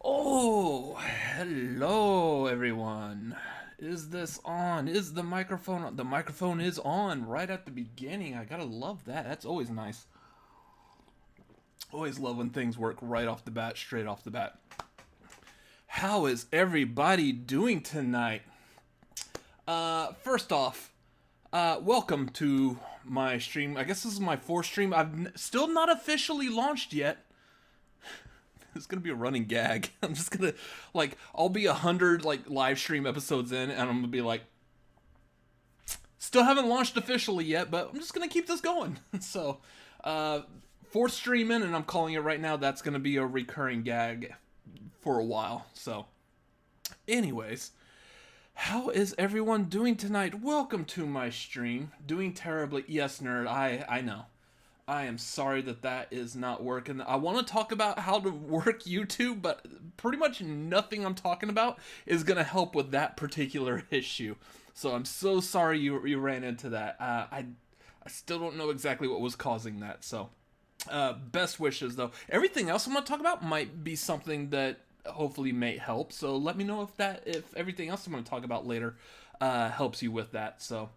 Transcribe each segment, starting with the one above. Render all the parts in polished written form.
Oh, hello everyone. Is this on? Is the microphone on? The microphone is on right at the beginning. I gotta love that. That's always nice. Always love when things work right off the bat, straight off the bat. How is everybody doing tonight? First off, welcome to my stream. I guess this is my fourth stream. Still not officially launched yet. It's gonna be a running gag. I'm just gonna I'll be 100 live stream episodes in, and I'm gonna be like, still haven't launched officially yet, but I'm just gonna keep this going. So, fourth stream in, and I'm calling it right now. That's gonna be a recurring gag for a while. So, anyways, how is everyone doing tonight? Welcome to my stream. Doing terribly. Yes, nerd. I know. I am sorry that is not working. I want to talk about how to work YouTube, but pretty much nothing I'm talking about is going to help with that particular issue. So I'm so sorry you ran into that. I still don't know exactly what was causing that. So best wishes, though. Everything else I'm going to talk about might be something that hopefully may help. So let me know if everything else I'm going to talk about later helps you with that. So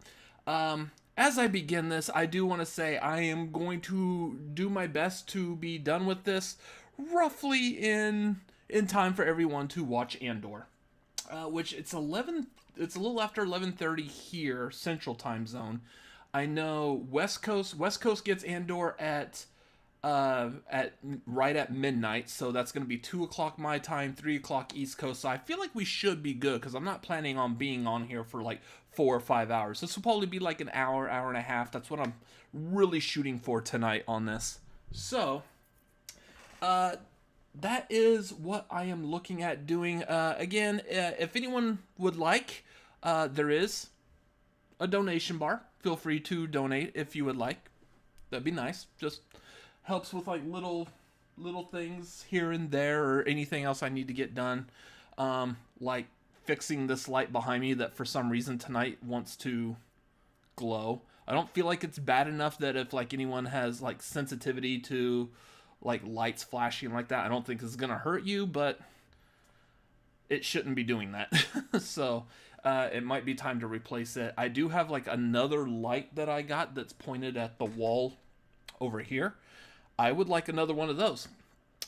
as I begin this, I do want to say I am going to do my best to be done with this roughly in time for everyone to watch Andor, which it's 11. It's a little after 11:30 here, Central Time Zone. I know West Coast gets Andor at right at midnight, so that's going to be 2 o'clock my time, 3 o'clock East Coast. So I feel like we should be good because I'm not planning on being on here for like 4 or 5 hours. This will probably be like an hour and a half. That's what I'm really shooting for tonight on this. So, that is what I am looking at doing. Again, if anyone would like, there is a donation bar. Feel free to donate if you would like. That'd be nice. Just helps with like little things here and there, or anything else I need to get done, like fixing this light behind me that for some reason tonight wants to glow. I don't feel like it's bad enough that if like anyone has like sensitivity to like lights flashing like that, I don't think it's gonna hurt you, but it shouldn't be doing that. So it might be time to replace it. I do have like another light that I got that's pointed at the wall over here. I would like another one of those.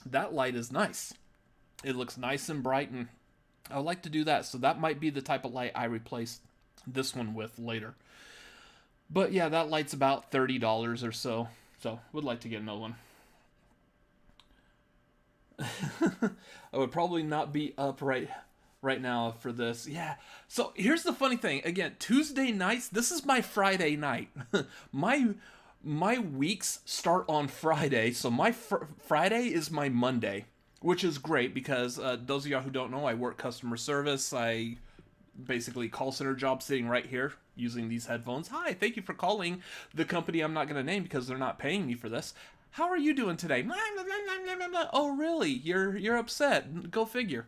That light is nice. It looks nice and bright, and I would like to do that. So that might be the type of light I replace this one with later. But yeah, that light's about $30 or so. So would like to get another one. I would probably not be up right now for this. Yeah. So here's the funny thing. Again, Tuesday nights. This is my Friday night. My weeks start on Friday, so my Friday is my Monday, which is great because those of y'all who don't know, I work customer service. I basically call center job sitting right here using these headphones. Hi, thank you for calling the company I'm not going to name because they're not paying me for this. How are you doing today? Oh, really? You're upset. Go figure.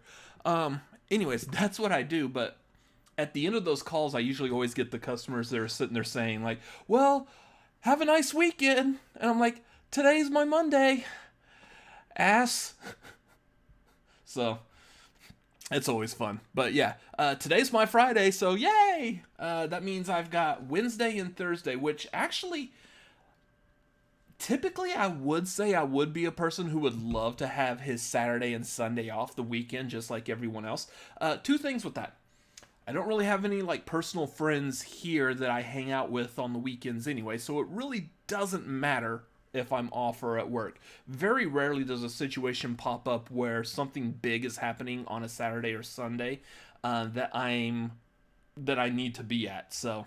Anyways, that's what I do, but at the end of those calls, I usually always get the customers that are sitting there saying like, well, have a nice weekend. And I'm like, today's my Monday, ass. So it's always fun. But yeah, today's my Friday, so yay. That means I've got Wednesday and Thursday, which actually, typically I would say I would be a person who would love to have his Saturday and Sunday off, the weekend, just like everyone else. Two things with that. I don't really have any like personal friends here that I hang out with on the weekends anyway, so it really doesn't matter if I'm off or at work. Very rarely does a situation pop up where something big is happening on a Saturday or Sunday that I need to be at. So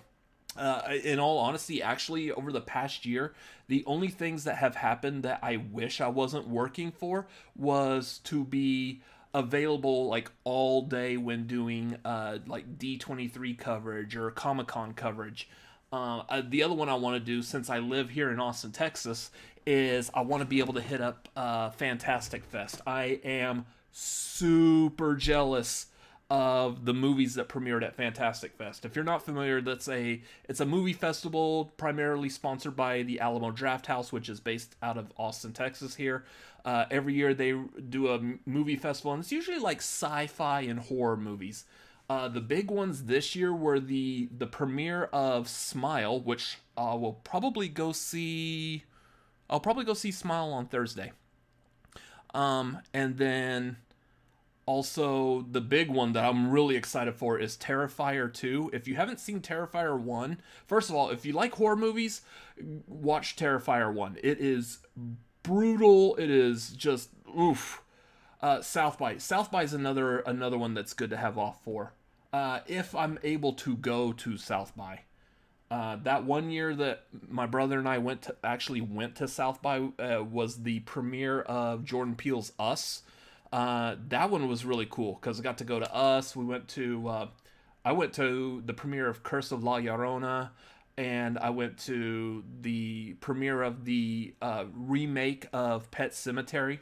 in all honesty, actually, over the past year, the only things that have happened that I wish I wasn't working for was to be available like all day when doing like D23 coverage or Comic-Con coverage. The other one I want to do, since I live here in Austin, Texas, is I want to be able to hit up Fantastic Fest. I am super jealous of the movies that premiered at Fantastic Fest. If you're not familiar, it's a movie festival primarily sponsored by the Alamo Drafthouse, which is based out of Austin, Texas. Here, every year they do a movie festival, and it's usually like sci-fi and horror movies. The big ones this year were the premiere of Smile, which will probably go see. I'll probably go see Smile on Thursday. And then also the big one that I'm really excited for is Terrifier 2. If you haven't seen Terrifier 1, first of all, if you like horror movies, watch Terrifier 1. It is brutal. It is just oof. South by is another one that's good to have off for. If I'm able to go to South by. That one year that my brother and I went to South by was the premiere of Jordan Peele's Us. That one was really cool because I got to go to Us. I went to the premiere of Curse of La Llorona, and I went to the premiere of the remake of Pet Sematary.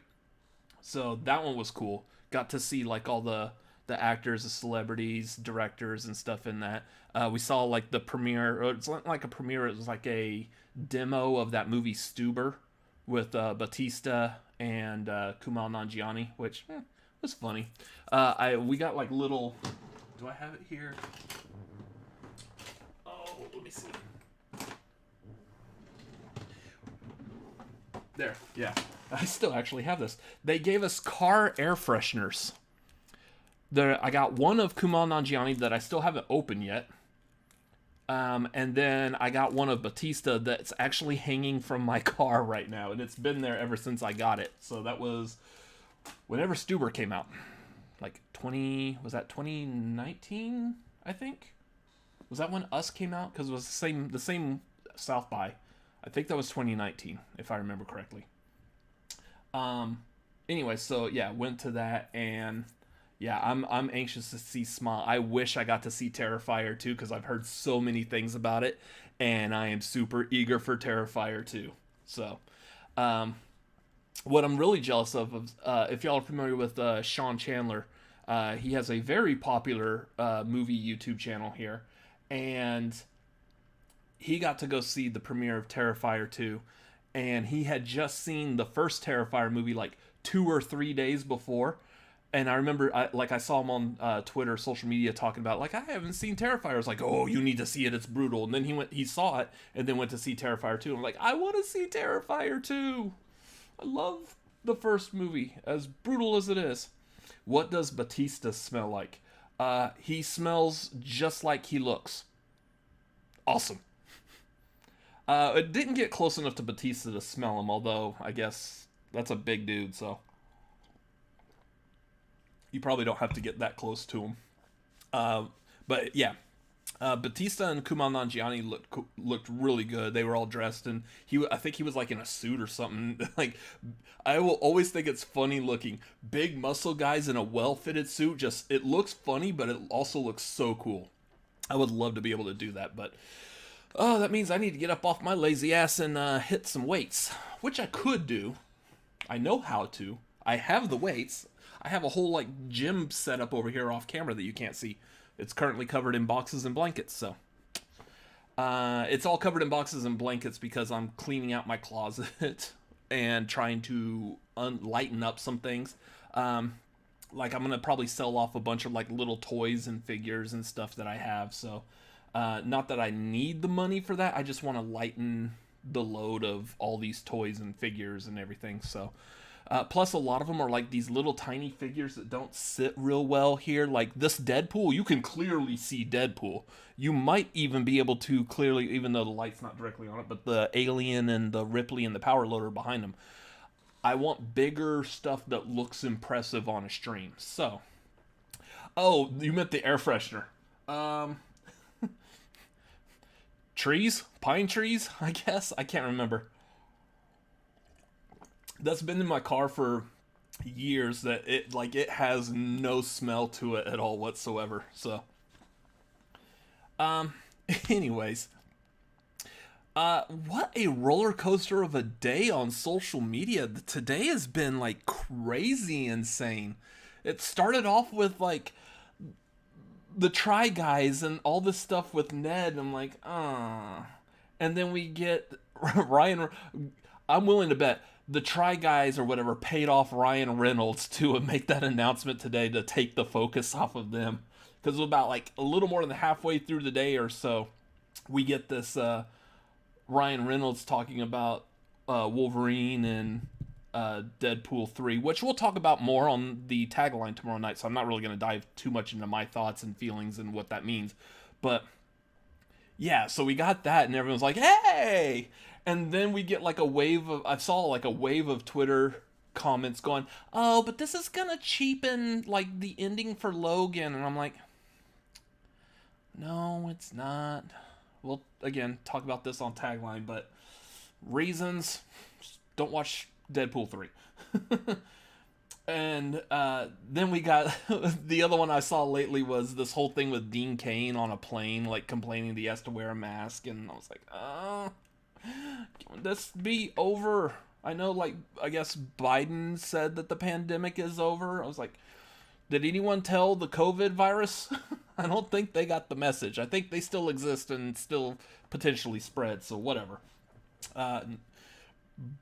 So that one was cool. Got to see like all the actors, the celebrities, directors, and stuff in that. We saw like the premiere. It's not like a premiere. It was like a demo of that movie Stuber with Batista and Kumail Nanjiani, which was funny. We got like little. Do I have it here? Oh, let me see. There, yeah. I still actually have this. They gave us car air fresheners. I got one of Kumail Nanjiani that I still haven't opened yet. And then I got one of Batista that's actually hanging from my car right now. And it's been there ever since I got it. So that was whenever Stuber came out. Like 2019, I think? Was that when Us came out? Because it was the same South by. I think that was 2019, if I remember correctly. Anyway, so yeah, went to that, and yeah, I'm anxious to see Smile. I wish I got to see Terrifier 2 because I've heard so many things about it, and I am super eager for Terrifier 2. So, what I'm really jealous of, if y'all are familiar with Sean Chandler, he has a very popular movie YouTube channel here, and he got to go see the premiere of Terrifier 2, and he had just seen the first Terrifier movie like 2 or 3 days before. And I remember, I saw him on Twitter, social media, talking about, like, I haven't seen Terrifier. I was like, oh, you need to see it. It's brutal. And then he saw it, and then went to see Terrifier 2. I'm like, I want to see Terrifier 2. I love the first movie, as brutal as it is. What does Batista smell like? He smells just like he looks. Awesome. It didn't get close enough to Batista to smell him, although I guess that's a big dude, so you probably don't have to get that close to him. But yeah, Batista and Kumail Nanjiani looked really good. They were all dressed, and I think he was like in a suit or something. Like, I will always think it's funny looking. Big muscle guys in a well-fitted suit, it looks funny, but it also looks so cool. I would love to be able to do that, but oh, that means I need to get up off my lazy ass and hit some weights, which I could do. I know how to. I have the weights. I have a whole like gym set up over here off camera that you can't see. It's currently covered in boxes and blankets, so it's all covered in boxes and blankets because I'm cleaning out my closet and trying to lighten up some things. Like, I'm gonna probably sell off a bunch of like little toys and figures and stuff that I have, so not that I need the money for that. I just want to lighten the load of all these toys and figures and everything. So, plus a lot of them are like these little tiny figures that don't sit real well here. Like this Deadpool, you can clearly see Deadpool. You might even be able to clearly, even though the light's not directly on it, but the Alien and the Ripley and the Power Loader behind them. I want bigger stuff that looks impressive on a stream. So, oh, you meant the air freshener. Trees? Pine trees, I guess? I can't remember. That's been in my car for years, that it has no smell to it at all whatsoever. So, anyways, what a roller coaster of a day on social media. Today has been like crazy insane. It started off with like the Try Guys and all this stuff with Ned. I'm like, ah. And then we get Ryan. I'm willing to bet the Try Guys or whatever paid off Ryan Reynolds to make that announcement today to take the focus off of them. Because about like a little more than halfway through the day or so, we get this Ryan Reynolds talking about Wolverine and Deadpool 3, which we'll talk about more on the tagline tomorrow night, so I'm not really going to dive too much into my thoughts and feelings and what that means. But yeah, so we got that, and everyone's like, hey! And then we get like a wave of, I saw like a wave of Twitter comments going, oh, but this is going to cheapen like the ending for Logan. And I'm like, no, it's not. We'll, again, talk about this on tagline, but reasons, don't watch Deadpool 3. And then we got the other one I saw lately was this whole thing with Dean Cain on a plane, like complaining that he has to wear a mask, and I was like, can this be over? I know, like, I guess Biden said that the pandemic is over. I was like, did anyone tell the COVID virus? I don't think they got the message. I think they still exist and still potentially spread, so whatever.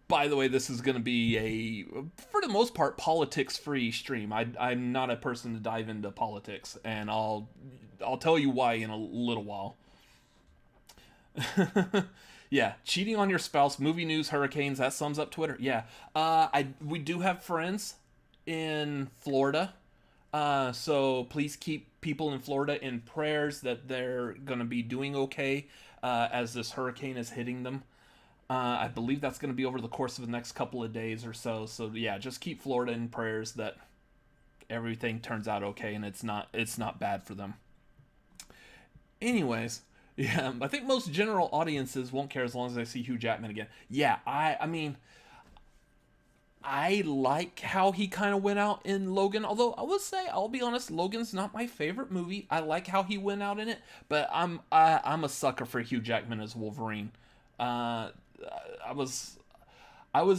By the way, this is going to be for the most part, politics-free stream. I'm not a person to dive into politics, and I'll tell you why in a little while. Yeah, cheating on your spouse, movie news, hurricanes, that sums up Twitter. Yeah, we do have friends in Florida, so please keep people in Florida in prayers that they're going to be doing okay as this hurricane is hitting them. I believe that's going to be over the course of the next couple of days or so. So yeah, just keep Florida in prayers that everything turns out okay and it's not bad for them. Anyways, yeah, I think most general audiences won't care as long as they see Hugh Jackman again. Yeah, I mean, I like how he kind of went out in Logan. Although I will say, I'll be honest, Logan's not my favorite movie. I like how he went out in it, but I'm a sucker for Hugh Jackman as Wolverine. I was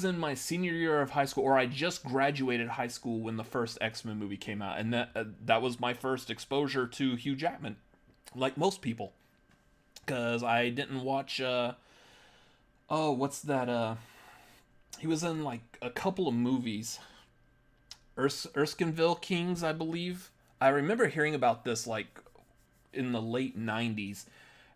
in my senior year of high school, or I just graduated high school when the first X-Men movie came out, and that was my first exposure to Hugh Jackman, like most people, because I didn't watch. What's that? He was in like a couple of movies, Erskineville Kings, I believe. I remember hearing about this like in the late '90s.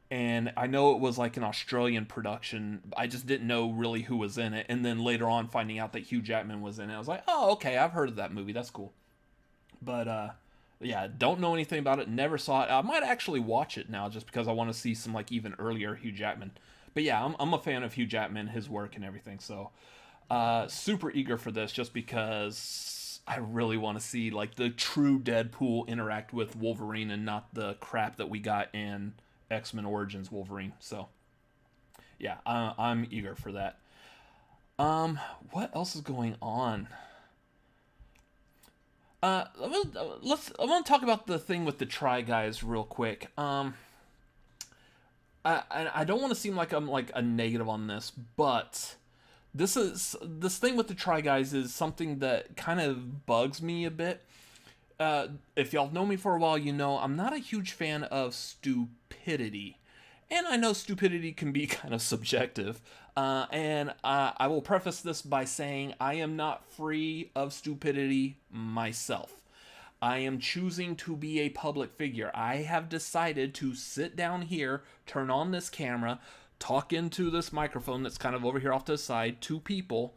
And I know it was like an Australian production. I just didn't know really who was in it. And then later on finding out that Hugh Jackman was in it, I was like, oh, okay, I've heard of that movie. That's cool. But, yeah, don't know anything about it. Never saw it. I might actually watch it now just because I want to see some, like, even earlier Hugh Jackman. But yeah, I'm a fan of Hugh Jackman, his work and everything. So, super eager for this just because I really want to see, like, the true Deadpool interact with Wolverine and not the crap that we got in X-Men Origins Wolverine. So yeah, I'm eager for that. What else is going on? I want to talk about the thing with the Try Guys real quick. I don't want to seem like I'm like a negative on this, but this thing with the Try Guys is something that kind of bugs me a bit. If y'all know me for a while, you know I'm not a huge fan of stupidity. And I know stupidity can be kind of subjective. And I will preface this by saying I am not free of stupidity myself. I am choosing to be a public figure. I have decided to sit down here, turn on this camera, talk into this microphone that's kind of over here off to the side to people.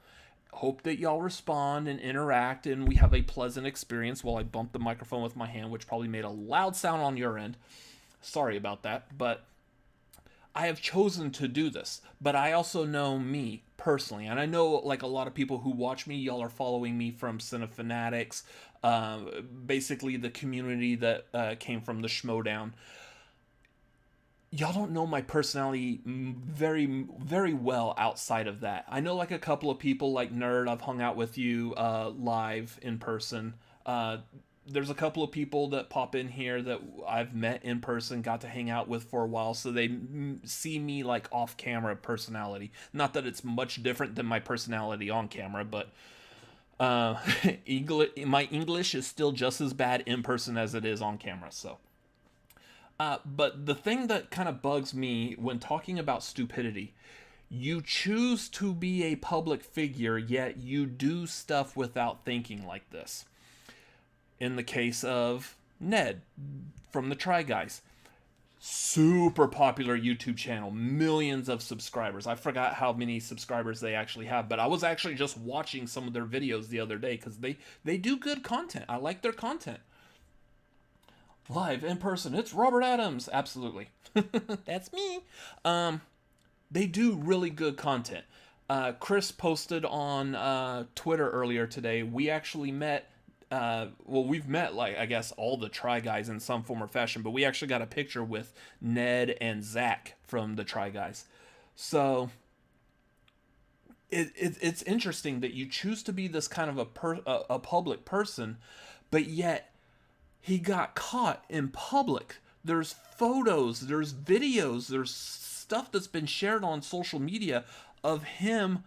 Hope that y'all respond and interact and we have a pleasant experience while I bump the microphone with my hand, which probably made a loud sound on your end. Sorry about that, but I have chosen to do this. But I also know me personally, and I know like a lot of people who watch me, y'all are following me from Cinefanatics, basically the community that came from the Schmodown. Y'all don't know my personality very, very well outside of that. I know like a couple of people like Nerd, I've hung out with you live in person. There's a couple of people that pop in here that I've met in person, got to hang out with for a while, so they see me like off-camera personality. Not that it's much different than my personality on camera, but my English is still just as bad in person as it is on camera, so But the thing that kind of bugs me when talking about stupidity, you choose to be a public figure, yet you do stuff without thinking like this. In the case of Ned from the Try Guys, super popular YouTube channel, millions of subscribers. I forgot how many subscribers they actually have, but I was actually just watching some of their videos the other day because they do good content. I like their content. Live in person, it's Robert Adams. Absolutely. That's me. They do really good content. Chris posted on Twitter earlier today. We actually met. We've met, like, I guess all the Try Guys in some form or fashion, but we actually got a picture with Ned and Zach from the Try Guys. So it's interesting that you choose to be this kind of a public person, but yet he got caught in public. There's photos, there's videos, there's stuff that's been shared on social media of him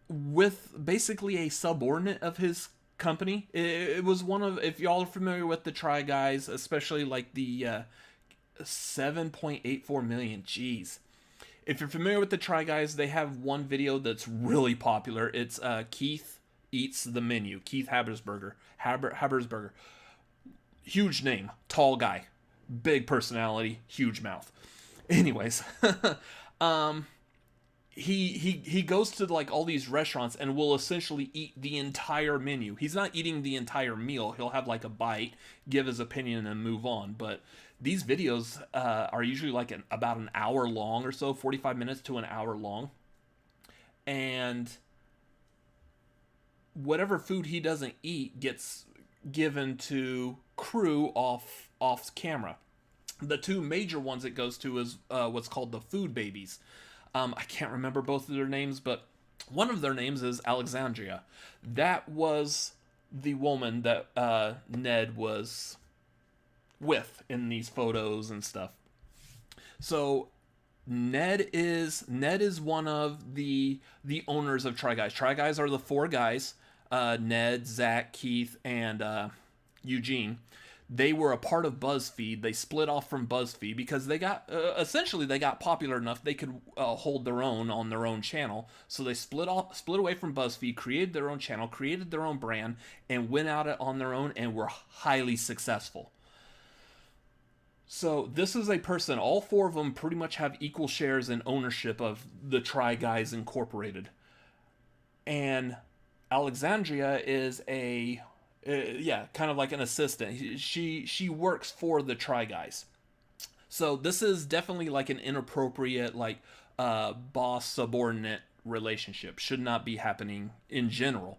with basically a subordinate of his company. It was one of, if y'all are familiar with the Try Guys, especially like the 7.84 million, jeez. If you're familiar with the Try Guys, they have one video that's really popular. It's Keith Eats the Menu. Keith Habersberger. Habersberger. Huge name, tall guy, big personality, huge mouth. Anyways, he goes to like all these restaurants and will essentially eat the entire menu. He's not eating the entire meal. He'll have like a bite, give his opinion, and move on. But these videos are usually like about an hour long or so, 45 minutes to an hour long. And whatever food he doesn't eat gets given to crew off camera. The two major ones it goes to is what's called the food babies. I can't remember both of their names, but one of their names is Alexandria. That was the woman that Ned was with in these photos and stuff. So Ned is one of the owners of Try Guys. Try Guys are the four guys: Ned, Zach, Keith, and Eugene. They were a part of BuzzFeed. They split off from BuzzFeed because they got essentially they got popular enough they could hold their own on their own channel. So they split away from BuzzFeed, created their own channel, created their own brand, and went out on their own and were highly successful. So this is a person. All four of them pretty much have equal shares in ownership of the Try Guys Incorporated, and Alexandria is kind of like an assistant. She works for the Try Guys. So this is definitely like an inappropriate, like, boss subordinate relationship. Should not be happening in general.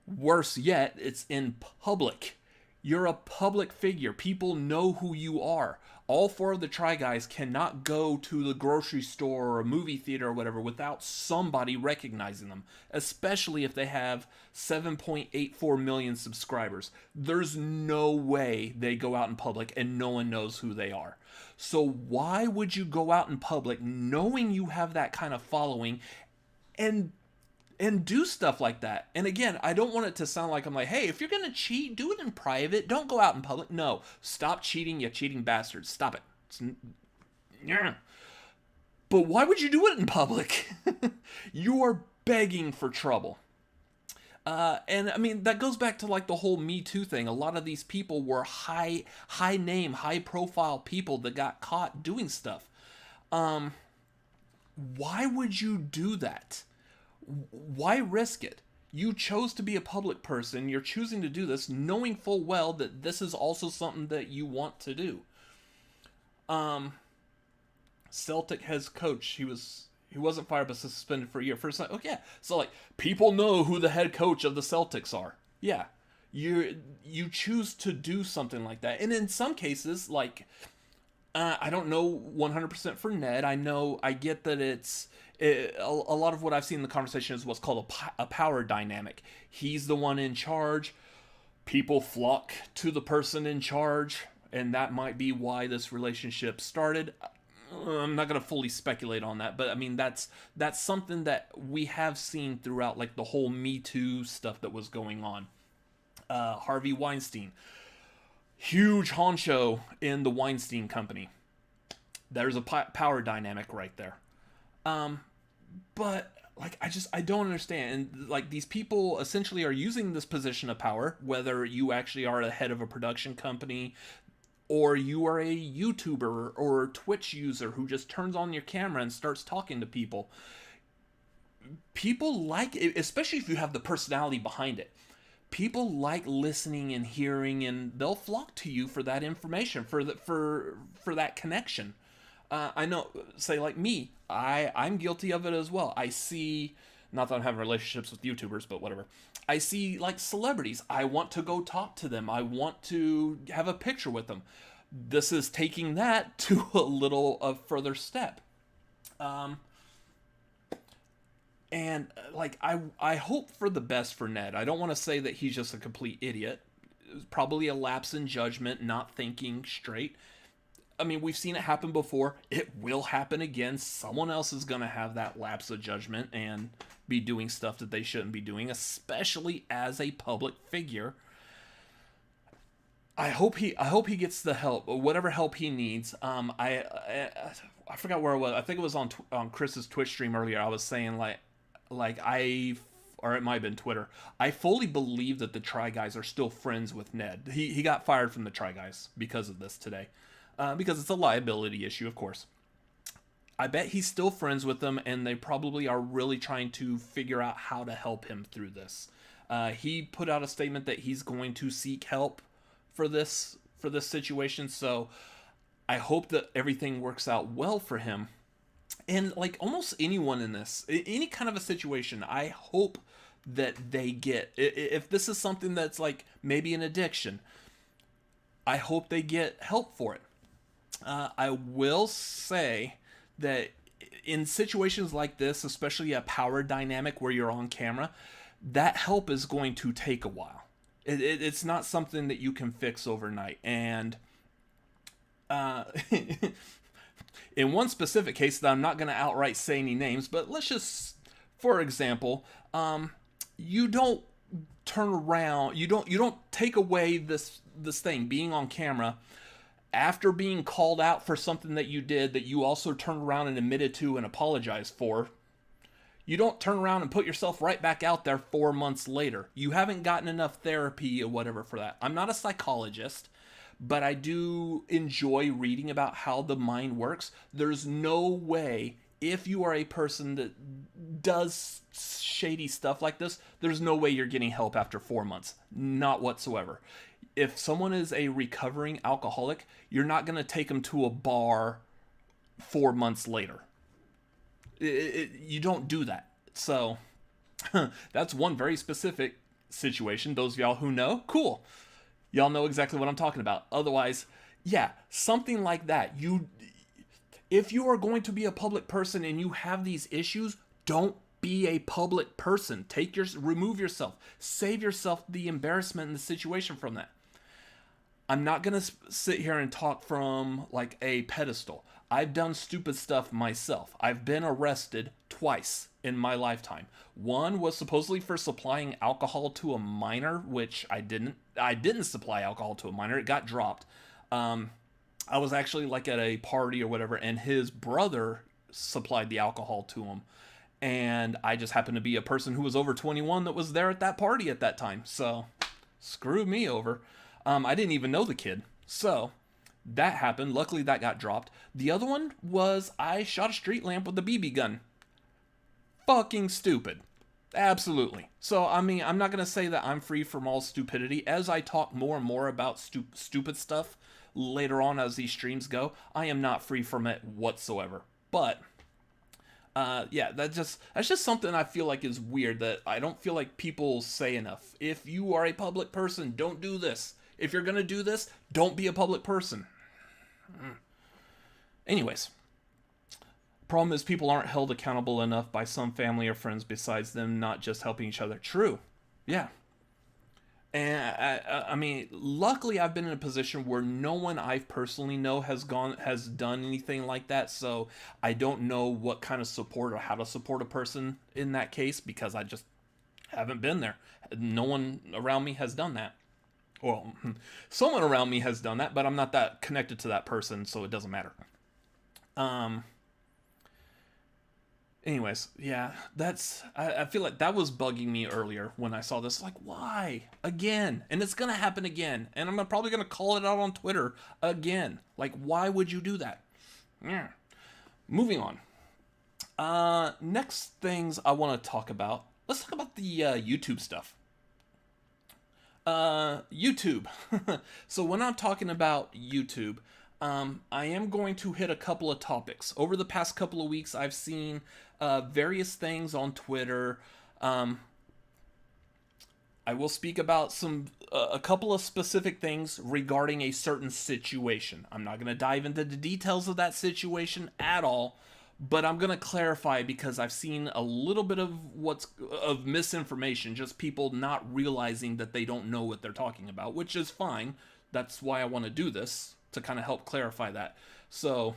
Worse yet, it's in public. You're a public figure. People know who you are. All four of the Try Guys cannot go to the grocery store or a movie theater or whatever without somebody recognizing them, especially if they have 7.84 million subscribers. There's no way they go out in public and no one knows who they are. So why would you go out in public knowing you have that kind of following and do stuff like that? And again, I don't want it to sound like I'm like, hey, if you're gonna cheat, do it in private. Don't go out in public. No, stop cheating, you cheating bastards. Stop it. But why would you do it in public? You are begging for trouble. And I mean, that goes back to like the whole Me Too thing. A lot of these people were high name, high profile people that got caught doing stuff. Why would you do that? Why risk it? You chose to be a public person. You're choosing to do this knowing full well that this is also something that you want to do. Celtic head coach, he wasn't fired but suspended for a year. First, oh yeah. So like, people know who the head coach of the Celtics are. Yeah. You choose to do something like that. And in some cases, like, I don't know 100% for Ned. I get that a lot of what I've seen in the conversation is what's called a power dynamic. He's the one in charge. People flock to the person in charge, and that might be why this relationship started. I'm not going to fully speculate on that, but I mean, that's something that we have seen throughout like the whole Me Too stuff that was going on. Harvey Weinstein. huge honcho in the Weinstein Company. There's a power dynamic right there. But like I don't understand. And like these people essentially are using this position of power, whether you actually are the head of a production company or you are a YouTuber or Twitch user who just turns on your camera and starts talking to people. People like it, especially if you have the personality behind it. People like listening and hearing, and they'll flock to you for that information, for that connection. I know, say like me, I'm guilty of it as well. I see, not that I'm having relationships with YouTubers, but whatever. I see like celebrities. I want to go talk to them. I want to have a picture with them. This is taking that to a further step. Um, and like I hope for the best for Ned. I don't want to say that he's just a complete idiot. Probably a lapse in judgment, not thinking straight. I mean, we've seen it happen before. It will happen again. Someone else is going to have that lapse of judgment and be doing stuff that they shouldn't be doing, especially as a public figure. I hope he gets the help, whatever help he needs. I forgot where it was. I think it was on Chris's Twitch stream earlier. I was saying like I or it might have been Twitter. I fully believe that the Try Guys are still friends with Ned. He got fired from the Try Guys because of this today. Because it's a liability issue, of course. I bet he's still friends with them, and they probably are really trying to figure out how to help him through this. He put out a statement that he's going to seek help for this situation, so I hope that everything works out well for him. And like almost anyone in this, any kind of a situation, I hope that they get, if this is something that's like maybe an addiction, I hope they get help for it. I will say that in situations like this, especially a power dynamic where you're on camera, that help is going to take a while. It's not something that you can fix overnight. And in one specific case that I'm not going to outright say any names, but let's just, for example, you don't turn around, you don't take away this thing being on camera after being called out for something that you did that you also turned around and admitted to and apologized for. You don't turn around and put yourself right back out there 4 months later. You haven't gotten enough therapy or whatever for that. I'm not a psychologist, but I do enjoy reading about how the mind works. There's no way, if you are a person that does shady stuff like this, there's no way you're getting help after 4 months. Not whatsoever. If someone is a recovering alcoholic, you're not going to take them to a bar 4 months later. You don't do that. So that's one very specific situation. Those of y'all who know, cool. Y'all know exactly what I'm talking about. Otherwise, yeah, something like that. If you are going to be a public person and you have these issues, don't be a public person. Remove yourself. Save yourself the embarrassment and the situation from that. I'm not going to sit here and talk from like a pedestal. I've done stupid stuff myself. I've been arrested twice in my lifetime. One was supposedly for supplying alcohol to a minor, which I didn't. I didn't supply alcohol to a minor. It got dropped. I was actually like at a party or whatever, and his brother supplied the alcohol to him. And I just happened to be a person who was over 21 that was there at that party at that time. So, screw me over. I didn't even know the kid. So, that happened. Luckily, that got dropped. The other one was I shot a street lamp with a BB gun. Fucking stupid. Absolutely. So, I mean, I'm not going to say that I'm free from all stupidity. As I talk more and more about stupid stuff later on as these streams go, I am not free from it whatsoever. But, yeah, that's just something I feel like is weird that I don't feel like people say enough. If you are a public person, don't do this. If you're going to do this, don't be a public person. Anyways, problem is people aren't held accountable enough by some family or friends besides them not just helping each other. True. Yeah. And I mean, luckily I've been in a position where no one I personally know has done anything like that. So I don't know what kind of support or how to support a person in that case because I just haven't been there. No one around me has done that. Well, someone around me has done that, but I'm not that connected to that person, so it doesn't matter. Um, Anyways, yeah, I feel like that was bugging me earlier when I saw this. Like, why? Again. And it's gonna happen again. And I'm probably gonna call it out on Twitter again. Like, why would you do that? Yeah. Moving on. Next things I want to talk about. Let's talk about the YouTube stuff. YouTube. So when I'm talking about YouTube, I am going to hit a couple of topics. Over the past couple of weeks, I've seen various things on Twitter. I will speak about a couple of specific things regarding a certain situation. I'm not going to dive into the details of that situation at all, but I'm going to clarify because I've seen a little bit of misinformation, just people not realizing that they don't know what they're talking about, which is fine. That's why I want to do this, to kind of help clarify that. So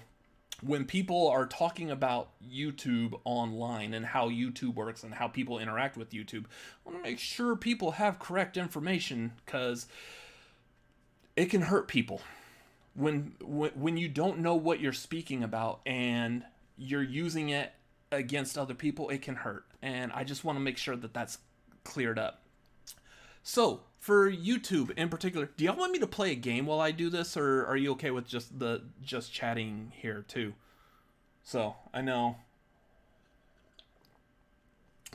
when people are talking about YouTube online and how YouTube works and how people interact with YouTube, I want to make sure people have correct information, because it can hurt people when you don't know what you're speaking about and you're using it against other people. It can hurt, and I just want to make sure that that's cleared up. So for YouTube in particular, do y'all want me to play a game while I do this, or are you okay with just chatting here too? So I know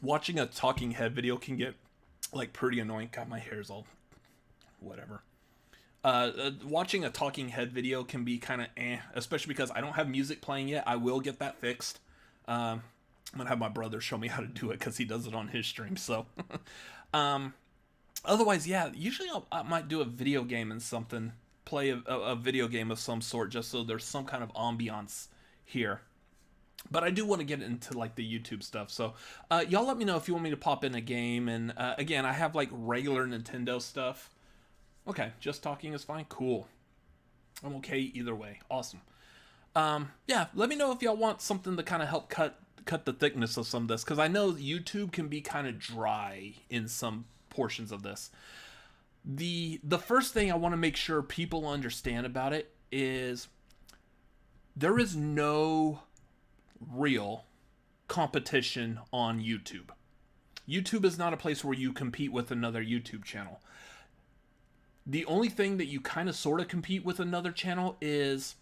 watching a talking head video can get like pretty annoying. God, my hair's all whatever. Watching a talking head video can be kind of especially because I don't have music playing yet. I will get that fixed. I'm gonna have my brother show me how to do it because he does it on his stream. So, otherwise, yeah, usually I might do a video game and something, play a video game of some sort, just so there's some kind of ambiance here. But I do want to get into like the YouTube stuff. So y'all let me know if you want me to pop in a game. And again, I have like regular Nintendo stuff. Okay, just talking is fine. Cool. I'm okay either way. Awesome. Yeah, let me know if y'all want something to kind of help cut the thickness of some of this, because I know YouTube can be kind of dry in some portions of this. The first thing I want to make sure people understand about it is there is no real competition on YouTube. YouTube is not a place where you compete with another YouTube channel. The only thing that you kind of sort of compete with another channel is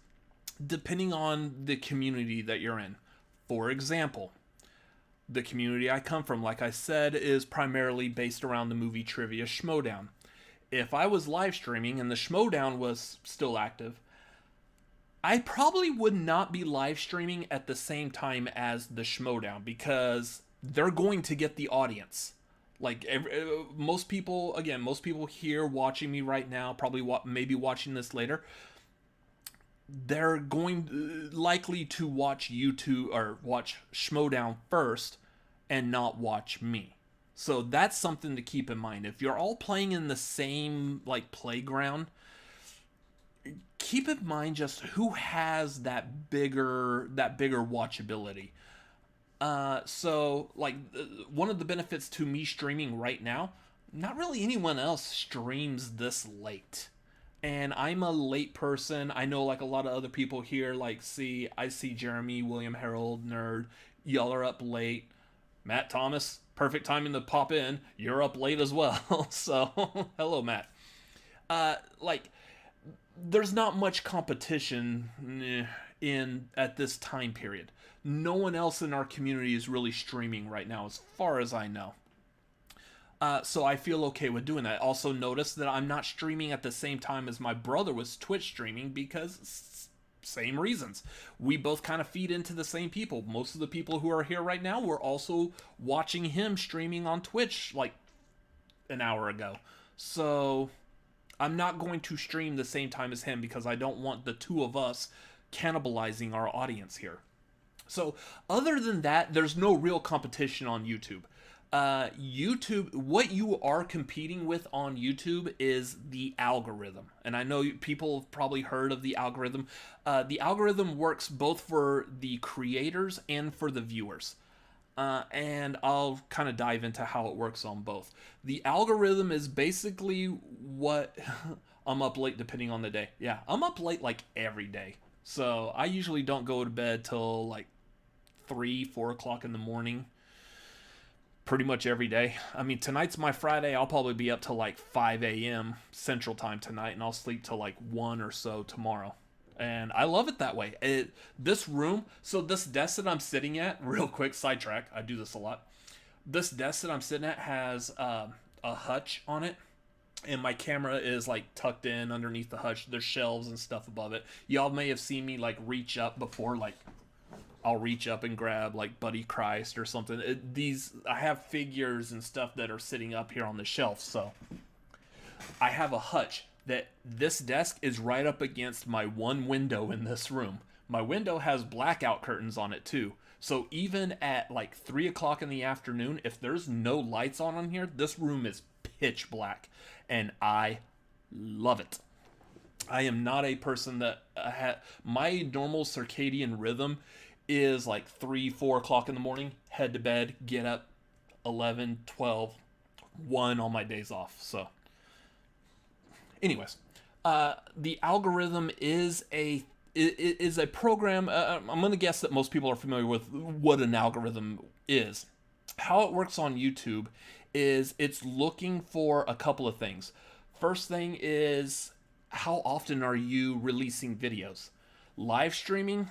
depending on the community that you're in. For example, the community I come from, like I said, is primarily based around the movie trivia Schmodown. If I was live streaming and the Schmodown was still active, I probably would not be live streaming at the same time as the Schmodown, because they're going to get the audience. Like most people here watching me right now, probably maybe watching this later, they're going likely to watch YouTube or watch Schmodown first and not watch me. So that's something to keep in mind. If you're all playing in the same like playground, keep in mind just who has that bigger watchability. So like one of the benefits to me streaming right now, not really anyone else streams this late. And I'm a late person. I know like a lot of other people here, like I see Jeremy, William Harold, Nerd, y'all are up late. Matt Thomas, perfect timing to pop in. You're up late as well. So hello, Matt. Like there's not much competition in at this time period. No one else in our community is really streaming right now, as far as I know. So I feel okay with doing that. Also notice that I'm not streaming at the same time as my brother was Twitch streaming, because same reasons. We both kind of feed into the same people. Most of the people who are here right now were also watching him streaming on Twitch like an hour ago. So I'm not going to stream the same time as him because I don't want the two of us cannibalizing our audience here. So other than that, there's no real competition on YouTube. YouTube, what you are competing with on YouTube is the algorithm. And I know people have probably heard of the algorithm. The algorithm works both for the creators and for the viewers. and I'll kind of dive into how it works on both. The algorithm is basically what I'm up late depending on the day. Yeah, I'm up late like every day. So I usually don't go to bed till like 3, 4 o'clock in the morning pretty much every day. I mean, tonight's my Friday. I'll probably be up till like 5 a.m. Central Time tonight, and I'll sleep till like 1 or so tomorrow. And I love it that way. This room, so this desk that I'm sitting at, real quick sidetrack, I do this a lot. This desk that I'm sitting at has a hutch on it, and my camera is like tucked in underneath the hutch. There's shelves and stuff above it. Y'all may have seen me like reach up before, like I'll reach up and grab like Buddy Christ or something. I have figures and stuff that are sitting up here on the shelf. So I have a hutch that this desk is right up against my one window in this room. My window has blackout curtains on it too. So even at like 3 o'clock in the afternoon, if there's no lights on here, this room is pitch black, and I love it. I am not a person that my normal circadian rhythm is like 3, 4 o'clock in the morning, head to bed, get up 11, 12, 1 on my days off. So anyways, the algorithm is a program. I'm going to guess that most people are familiar with what an algorithm is. How it works on YouTube is it's looking for a couple of things. First thing is, how often are you releasing videos? Live streaming,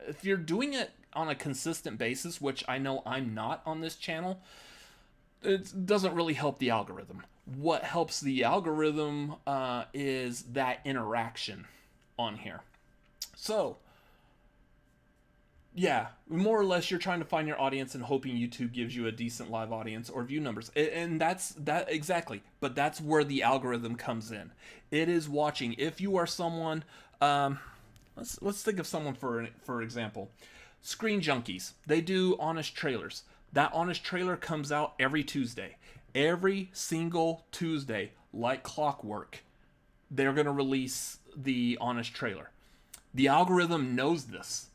if you're doing it on a consistent basis, which I know I'm not on this channel, it doesn't really help the algorithm. What helps the algorithm is that interaction on here. So yeah, more or less you're trying to find your audience and hoping YouTube gives you a decent live audience or view numbers. And that's that exactly. But that's where the algorithm comes in. It is watching. If you are someone, let's think of someone for example. Screen Junkies. They do honest trailers. That honest trailer comes out every Tuesday. Every single Tuesday, like clockwork, they're going to release the honest trailer. The algorithm knows this.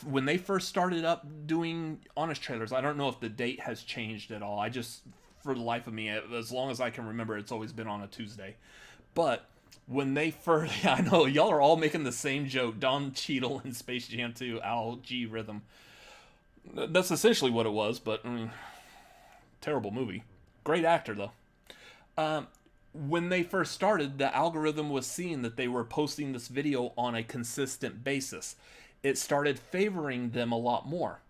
When they first started up doing honest trailers, I don't know if the date has changed at all. I just, for the life of me, as long as I can remember, it's always been on a Tuesday. But when they first, I know y'all are all making the same joke. Don Cheadle in Space Jam 2, Al G Rhythm. That's essentially what it was, but terrible movie. Great actor though. When they first started, the algorithm was seeing that they were posting this video on a consistent basis. It started favoring them a lot more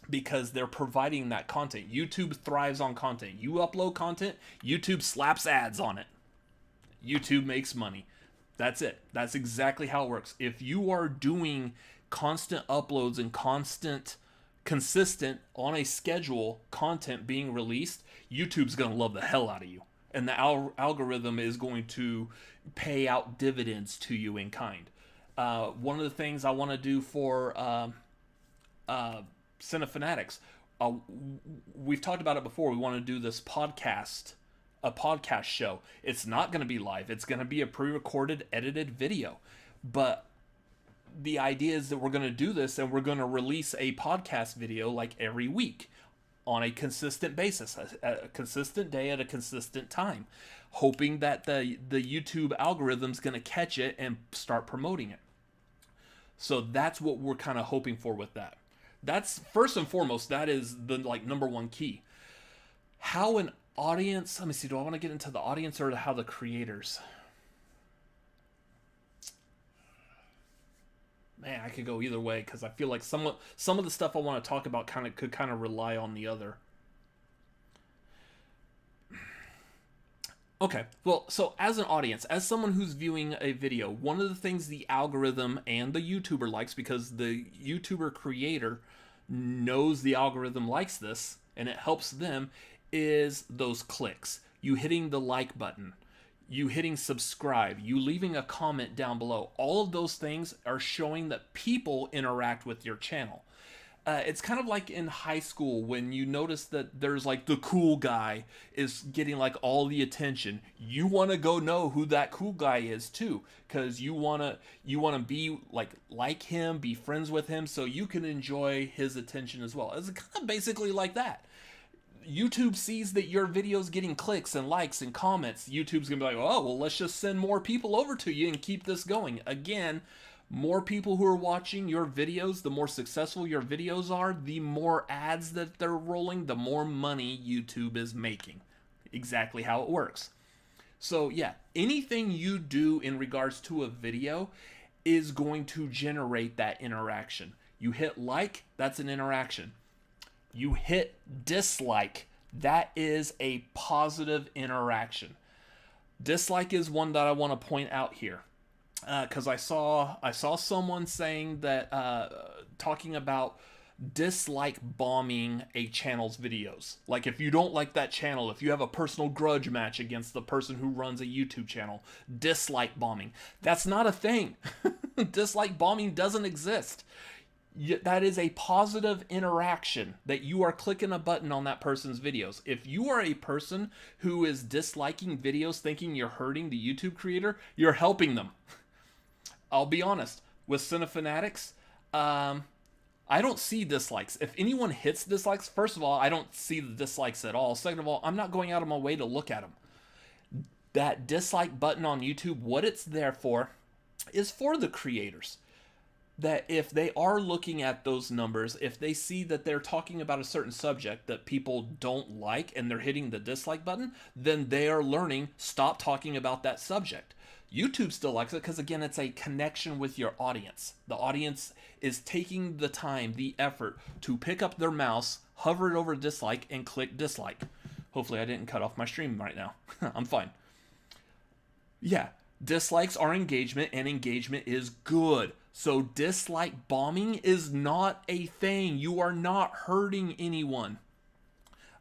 because they're providing that content. YouTube thrives on content. You upload content, YouTube slaps ads on it. YouTube makes money. That's it. That's exactly how it works. If you are doing constant uploads and consistent on a schedule content being released, YouTube's going to love the hell out of you. And the algorithm is going to pay out dividends to you in kind. One of the things I want to do for Cinefanatics, we've talked about it before. We want to do this a podcast show. It's not going to be live. It's going to be a pre-recorded, edited video. But the idea is that we're going to do this and we're going to release a podcast video like every week on a consistent basis, a consistent day at a consistent time, hoping that the YouTube algorithm's going to catch it and start promoting it. So that's what we're kind of hoping for with that. That's first and foremost, that is the number one key. How an audience, let me see, do I want to get into the audience or how the creators? Man, I could go either way because I feel like some of the stuff I want to talk about could rely on the other. Okay, well, so as an audience, as someone who's viewing a video, one of the things the algorithm and the YouTuber likes, because the YouTuber creator knows the algorithm likes this, and it helps them, is those clicks. You hitting the like button, you hitting subscribe, you leaving a comment down below. All of those things are showing that people interact with your channel. it's kind of like in high school when you notice that there's like the cool guy is getting like all the attention. You want to go know who that cool guy is too, because you want to be like him, be friends with him, so you can enjoy his attention as well. It's kind of basically like that. YouTube sees that your video's getting clicks and likes and comments. YouTube's gonna be like, oh, well, let's just send more people over to you and keep this going. Again, more people who are watching your videos, the more successful your videos are, the more ads that they're rolling, the more money YouTube is making. Exactly how it works. So yeah, anything you do in regards to a video is going to generate that interaction. You hit like, that's an interaction. You hit dislike, that is a positive interaction. Dislike is one that I want to point out here, because I saw someone saying that talking about dislike bombing a channel's videos. Like if you don't like that channel, if you have a personal grudge match against the person who runs a YouTube channel, dislike bombing. That's not a thing. Dislike bombing doesn't exist. That is a positive interaction that you are clicking a button on that person's videos. If you are a person who is disliking videos thinking you're hurting the YouTube creator, you're helping them. I'll be honest, with Cinefanatics, I don't see dislikes. If anyone hits dislikes, first of all, I don't see the dislikes at all. Second of all, I'm not going out of my way to look at them. That dislike button on YouTube, what it's there for is for the creators. That if they are looking at those numbers, if they see that they're talking about a certain subject that people don't like and they're hitting the dislike button, then they are learning, stop talking about that subject. YouTube still likes it because, again, it's a connection with your audience. The audience is taking the time, the effort to pick up their mouse, hover it over dislike, and click dislike. Hopefully I didn't cut off my stream right now. I'm fine. Yeah, dislikes are engagement, and engagement is good. So dislike bombing is not a thing. You are not hurting anyone.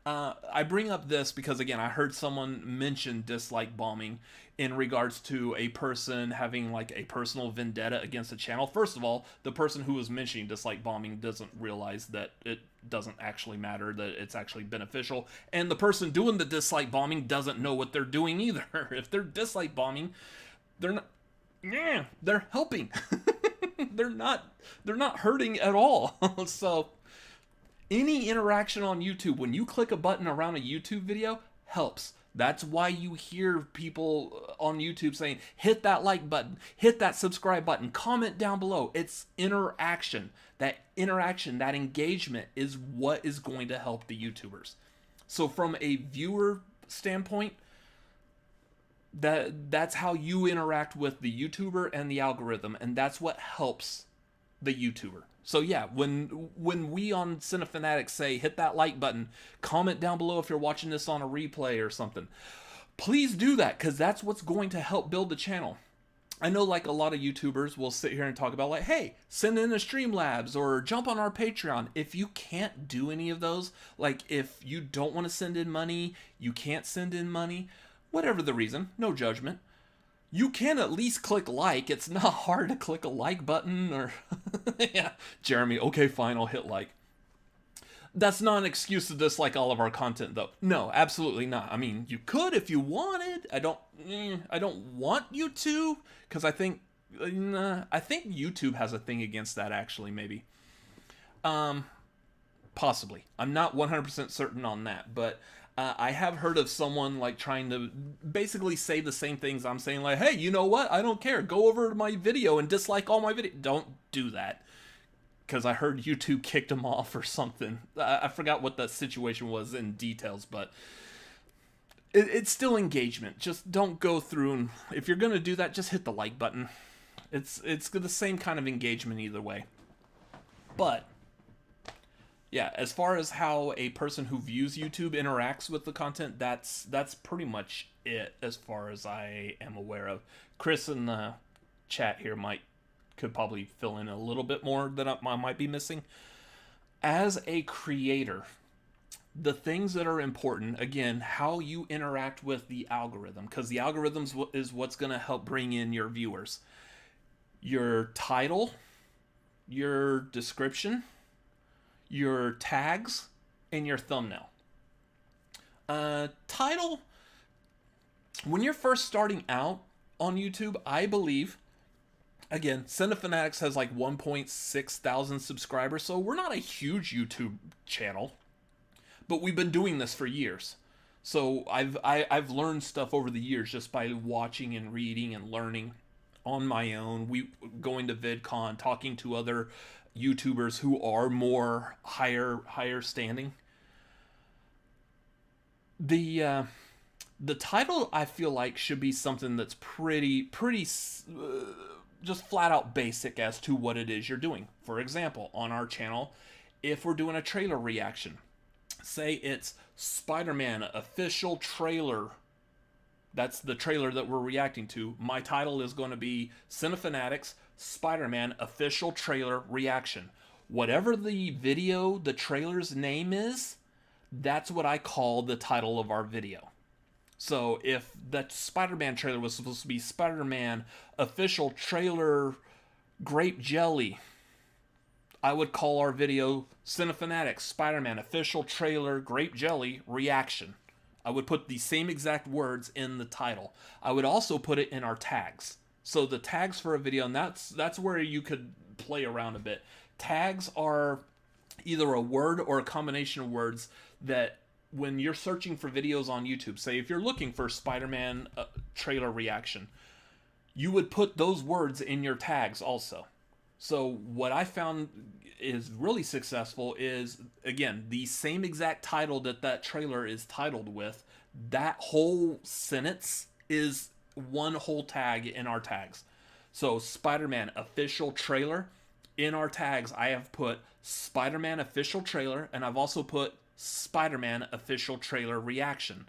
I bring up this because, again, I heard someone mention dislike bombing in regards to a person having like a personal vendetta against a channel. First of all, the person who was mentioning dislike bombing doesn't realize that it doesn't actually matter, that it's actually beneficial. And the person doing the dislike bombing doesn't know what they're doing either. If they're dislike bombing, they're not... Yeah, they're helping. They're not hurting at all. So any interaction on YouTube, when you click a button around a YouTube video, helps. That's why you hear people on YouTube saying, hit that like button, hit that subscribe button, comment down below. It's interaction. That interaction, that engagement is what is going to help the YouTubers. So from a viewer standpoint, that's how you interact with the YouTuber and the algorithm, and that's what helps the YouTuber. So yeah, when we on Cinefanatics say hit that like button, comment down below if you're watching this on a replay or something, please do that, because that's what's going to help build the channel. I know like a lot of YouTubers will sit here and talk about like, hey, send in a Streamlabs or jump on our Patreon. If you can't do any of those, like if you don't want to send in money, you can't send in money, whatever the reason, no judgment. You can at least click like. It's not hard to click a like button or... Yeah, Jeremy, okay, fine, I'll hit like. That's not an excuse to dislike all of our content, though. No, absolutely not. I mean, you could if you wanted. I don't want you to, because I think YouTube has a thing against that, actually, maybe. Possibly. I'm not 100% certain on that, but... I have heard of someone like trying to basically say the same things I'm saying, like, hey, you know what? I don't care. Go over to my video and dislike all my video. Don't do that. Because I heard YouTube kicked him off or something. I forgot what the situation was in details, but it's still engagement. Just don't go through, and if you're going to do that, just hit the like button. It's the same kind of engagement either way. But... yeah, as far as how a person who views YouTube interacts with the content, that's pretty much it as far as I am aware of. Chris in the chat here could probably fill in a little bit more that I might be missing. As a creator, the things that are important, again, how you interact with the algorithm, because the algorithms is what's going to help bring in your viewers. Your title, your description, your tags, and your thumbnail. Title, when you're first starting out on YouTube, I believe, again, Cinefanatics has like 1.6 thousand subscribers, so we're not a huge YouTube channel, but we've been doing this for years. So I've learned stuff over the years just by watching and reading and learning on my own. We going to VidCon, talking to other YouTubers who are more higher standing. The title, I feel like, should be something that's pretty just flat out basic as to what it is you're doing. For example, on our channel, if we're doing a trailer reaction, say it's Spider-Man official trailer. That's the trailer that we're reacting to. My title is going to be Cinefanatics Spider-Man official trailer reaction. Whatever the video, the trailer's name is, that's what I call the title of our video. So if that Spider-Man trailer was supposed to be Spider-Man official trailer grape jelly, I would call our video Cinefanatics Spider-Man official trailer grape jelly reaction. I would put the same exact words in the title. I would also put it in our tags. So the tags for a video, and that's where you could play around a bit. Tags are either a word or a combination of words that when you're searching for videos on YouTube, say if you're looking for Spider-Man trailer reaction, you would put those words in your tags also. So what I found is really successful is, again, the same exact title that trailer is titled with, that whole sentence is one whole tag in our tags. So Spider-Man official trailer, in our tags I have put Spider-Man official trailer, and I've also put Spider-Man official trailer reaction.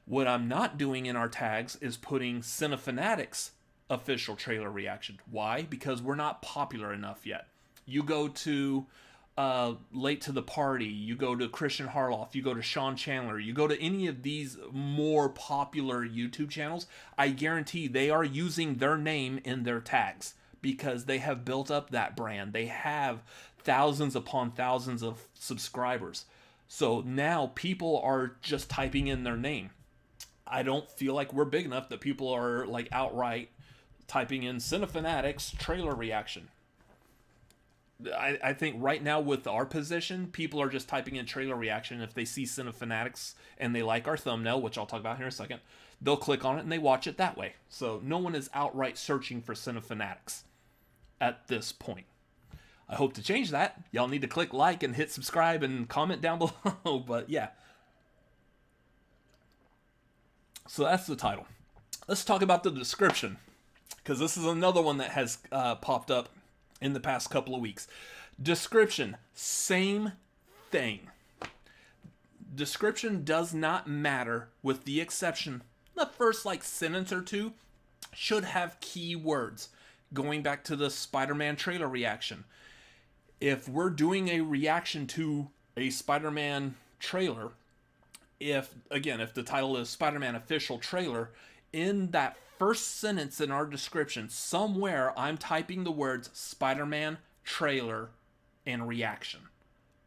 What I'm not doing in our tags is putting Cinefanatics official trailer reaction. Why? Because we're not popular enough yet. You go to Late to the Party, you go to Christian Harloff, you go to Sean Chandler, you go to any of these more popular YouTube channels, I guarantee they are using their name in their tags because they have built up that brand. They have thousands upon thousands of subscribers. So now people are just typing in their name. I don't feel like we're big enough that people are like outright typing in Cinefanatics trailer reaction. I think right now with our position, people are just typing in trailer reaction. If they see Cinefanatics and they like our thumbnail, which I'll talk about here in a second, they'll click on it and they watch it that way. So no one is outright searching for Cinefanatics at this point. I hope to change that. Y'all need to click like and hit subscribe and comment down below. But yeah. So that's the title. Let's talk about the description, because this is another one that has popped up in the past couple of weeks. Description, same thing. Description does not matter, with the exception the first like sentence or two should have keywords. Going back to the Spider-Man trailer reaction. If we're doing a reaction to a Spider-Man trailer, if the title is Spider-Man official trailer, in that first sentence in our description, somewhere I'm typing the words Spider-Man trailer and reaction.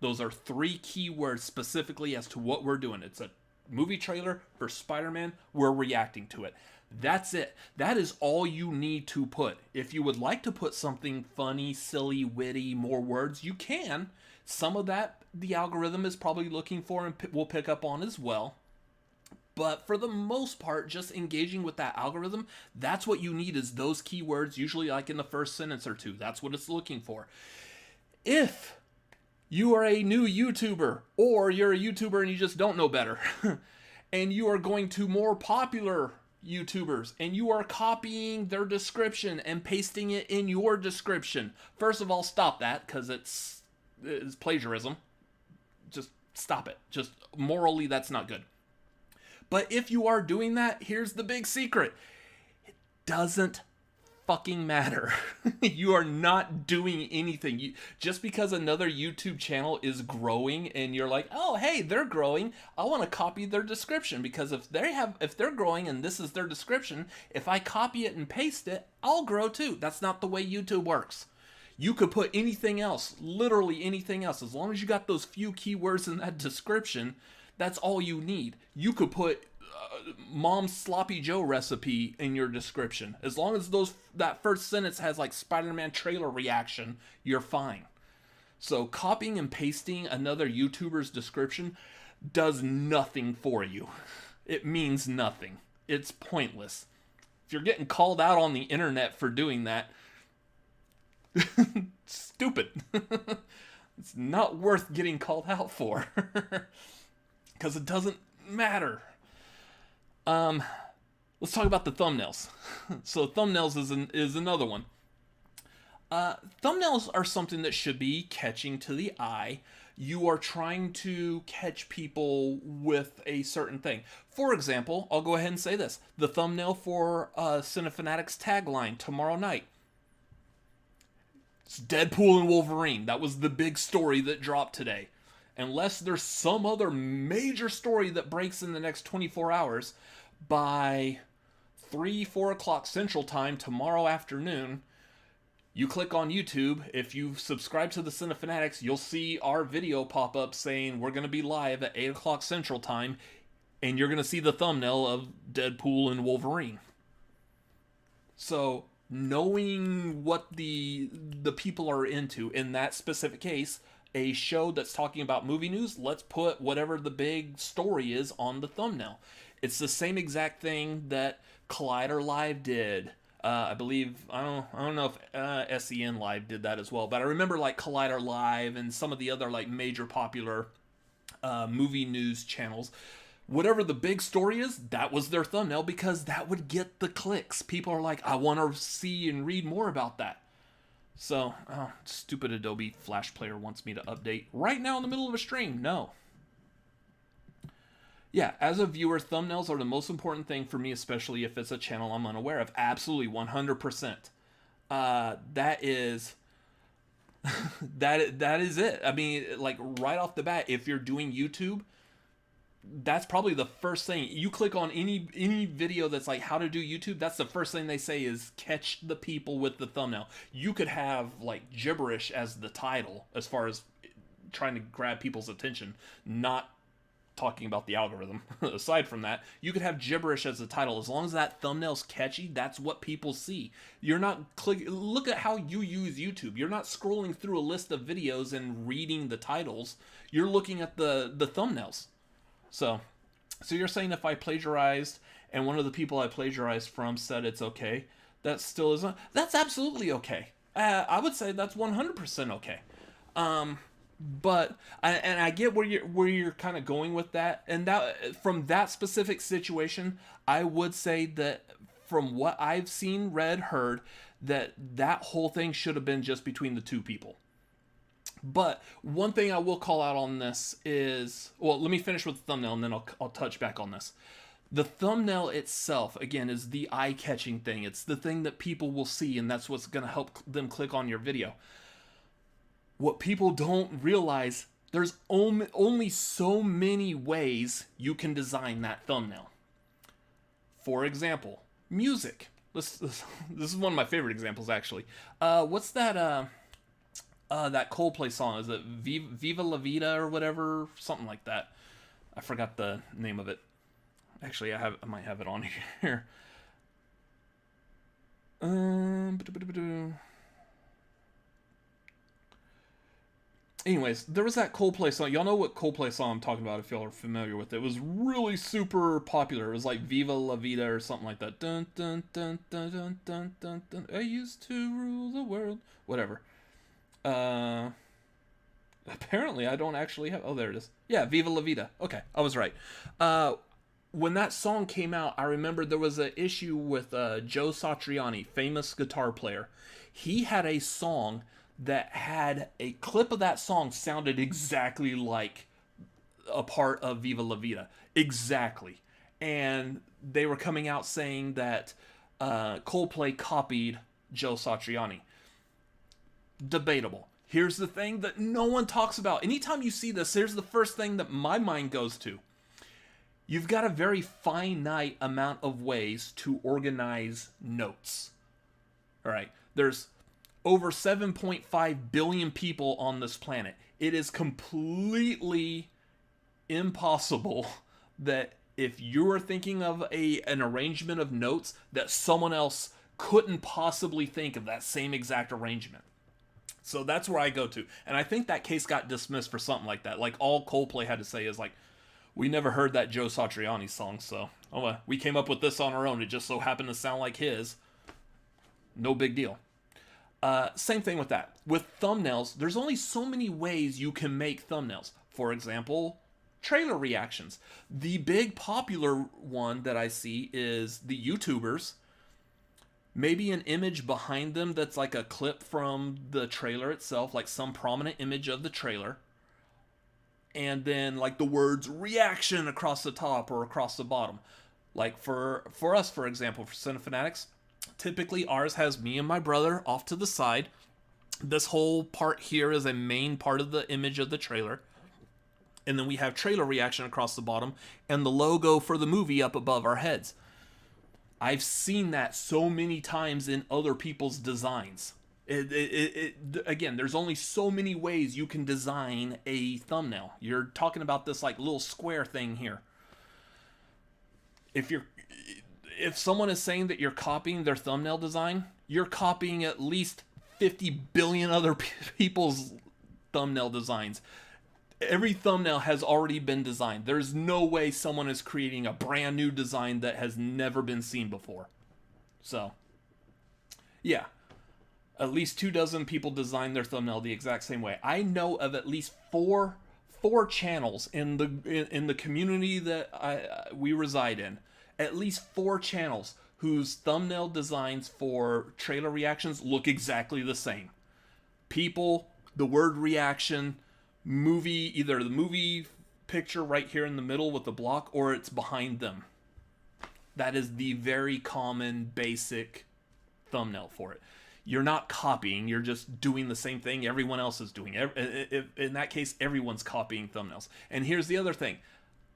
Those are three keywords specifically as to what we're doing. It's a movie trailer for Spider-Man. We're reacting to it. That's it. That is all you need to put. If you would like to put something funny, silly, witty, more words, you can. Some of that the algorithm is probably looking for and will pick up on as well. But for the most part, just engaging with that algorithm, that's what you need, is those keywords, usually like in the first sentence or two. That's what it's looking for. If you are a new YouTuber, or you're a YouTuber and you just don't know better, and you are going to more popular YouTubers and you are copying their description and pasting it in your description, first of all, stop that, because it's plagiarism. Just stop it. Just morally, that's not good. But if you are doing that, here's the big secret. It doesn't fucking matter. You are not doing anything. Just because another YouTube channel is growing and you're like, oh, hey, they're growing, I want to copy their description, because if they're growing and this is their description, if I copy it and paste it, I'll grow too. That's not the way YouTube works. You could put anything else, literally anything else. As long as you got those few keywords in that description, that's all you need. You could put mom's sloppy joe recipe in your description. As long as that first sentence has like Spider-Man trailer reaction, you're fine. So copying and pasting another YouTuber's description does nothing for you. It means nothing. It's pointless. If you're getting called out on the internet for doing that, stupid. It's not worth getting called out for. Because it doesn't matter. Let's talk about the thumbnails. So thumbnails is another one. Thumbnails are something that should be catching to the eye. You are trying to catch people with a certain thing. For example, I'll go ahead and say this. The thumbnail for Cinefanatics tagline tomorrow night. It's Deadpool and Wolverine. That was the big story that dropped today. Unless there's some other major story that breaks in the next 24 hours, by 4 o'clock Central Time tomorrow afternoon, you click on YouTube. If you subscribe to the Cinefanatics, you'll see our video pop up saying we're going to be live at 8 o'clock Central Time, and you're going to see the thumbnail of Deadpool and Wolverine. So, knowing what the people are into in that specific case, a show that's talking about movie news, let's put whatever the big story is on the thumbnail. It's the same exact thing that Collider Live did. I believe, I don't know if SEN Live did that as well, but I remember like Collider Live and some of the other like major popular movie news channels. Whatever the big story is, that was their thumbnail because that would get the clicks. People are like, I want to see and read more about that. So, stupid Adobe Flash Player wants me to update right now in the middle of a stream. No. Yeah, as a viewer, thumbnails are the most important thing for me, especially if it's a channel I'm unaware of. Absolutely, 100%. That is that is it. I mean, like right off the bat, if you're doing YouTube, that's probably the first thing. You click on any video that's like how to do YouTube, that's the first thing they say is catch the people with the thumbnail. You could have like gibberish as the title as far as trying to grab people's attention, not talking about the algorithm. Aside from that, you could have gibberish as the title. As long as that thumbnail's catchy, that's what people see. You're not look at how you use YouTube. You're not scrolling through a list of videos and reading the titles. You're looking at the thumbnails. So you're saying if I plagiarized and one of the people I plagiarized from said it's okay, that still isn't? That's absolutely okay. I would say that's 100% okay. But I get where you're kind of going with that, and that from that specific situation, I would say that from what I've seen, read, heard, that whole thing should have been just between the two people. But one thing I will call out on this is, well, let me finish with the thumbnail and then I'll touch back on this. The thumbnail itself, again, is the eye-catching thing. It's the thing that people will see, and that's what's going to help them click on your video. What people don't realize, there's only so many ways you can design that thumbnail. For example, music. This is one of my favorite examples, actually. What's that Coldplay song? Is it Viva La Vida or whatever? Something like that. I forgot the name of it. Actually, I might have it on here. Anyways, there was that Coldplay song. Y'all know what Coldplay song I'm talking about if y'all are familiar with it. It was really super popular. It was like Viva La Vida or something like that. Dun, dun, dun, dun, dun, dun, dun, dun. I used to rule the world. Whatever. Apparently I don't actually have... Oh, there it is. Yeah, Viva La Vida. Okay, I was right. When that song came out, I remember there was an issue with Joe Satriani, famous guitar player. He had a song that had a clip of that song sounded exactly like a part of Viva La Vida. Exactly. And they were coming out saying that Coldplay copied Joe Satriani. Debatable. Here's the thing that no one talks about. Anytime you see this, here's the first thing that my mind goes to. You've got a very finite amount of ways to organize notes. All right. There's over 7.5 billion people on this planet. It is completely impossible that if you are thinking of an arrangement of notes, that someone else couldn't possibly think of that same exact arrangement. So that's where I go to. And I think that case got dismissed for something like that. Like, all Coldplay had to say is like, we never heard that Joe Satriani song, so we came up with this on our own. It just so happened to sound like his. No big deal. Same thing with that. With thumbnails, there's only so many ways you can make thumbnails. For example, trailer reactions. The big popular one that I see is the YouTubers. Maybe an image behind them that's like a clip from the trailer itself, like some prominent image of the trailer. And then like the words reaction across the top or across the bottom. Like for us, for example, for Cinefanatics, typically ours has me and my brother off to the side. This whole part here is a main part of the image of the trailer. And then we have trailer reaction across the bottom and the logo for the movie up above our heads. I've seen that so many times in other people's designs. Again, there's only so many ways you can design a thumbnail. You're talking about this like little square thing here. If someone is saying that you're copying their thumbnail design, you're copying at least 50 billion other people's thumbnail designs. Every thumbnail has already been designed. There's no way someone is creating a brand new design that has never been seen before. So, yeah. At least 24 people design their thumbnail the exact same way. I know of at least four channels in the community that we reside in. At least 4 channels whose thumbnail designs for trailer reactions look exactly the same. People, the word reaction, movie, either the movie picture right here in the middle with the block, or it's behind them. That is the very common basic thumbnail for it. You're not copying, you're just doing the same thing everyone else is doing. In that case, everyone's copying thumbnails. And here's the other thing.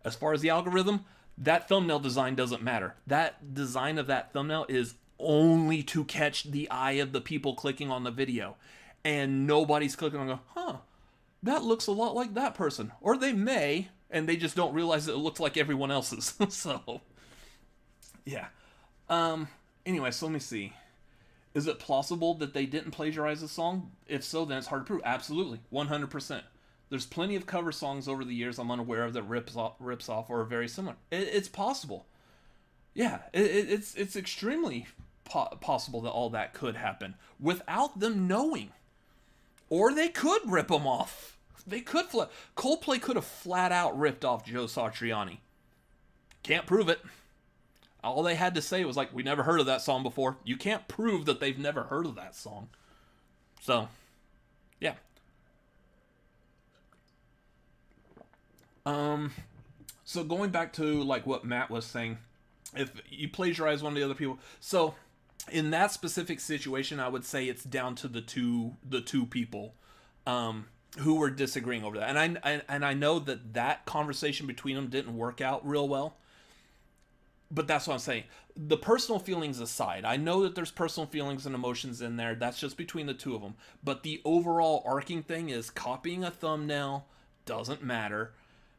As far as the algorithm, that thumbnail design doesn't matter. That design of that thumbnail is only to catch the eye of the people clicking on the video. And nobody's clicking on and go, that looks a lot like that person. Or they may, and they just don't realize that it looks like everyone else's. So, yeah. Anyway, so let me see. Is it plausible that they didn't plagiarize the song? If so, then it's hard to prove. Absolutely. 100%. There's plenty of cover songs over the years I'm unaware of that rips off or are very similar. It's possible. Yeah, it's extremely possible that all that could happen without them knowing. Or they could rip them off. They could. Coldplay could have flat out ripped off Joe Satriani. Can't prove it. All they had to say was like, we never heard of that song before. You can't prove that they've never heard of that song. So, yeah. So going back to like what Matt was saying, if you plagiarize one of the other people, so in that specific situation, I would say it's down to the two people who were disagreeing over that, and I know that conversation between them didn't work out real well. But that's what I'm saying. The personal feelings aside, I know that there's personal feelings and emotions in there. That's just between the two of them. But the overall arcing thing is copying a thumbnail doesn't matter.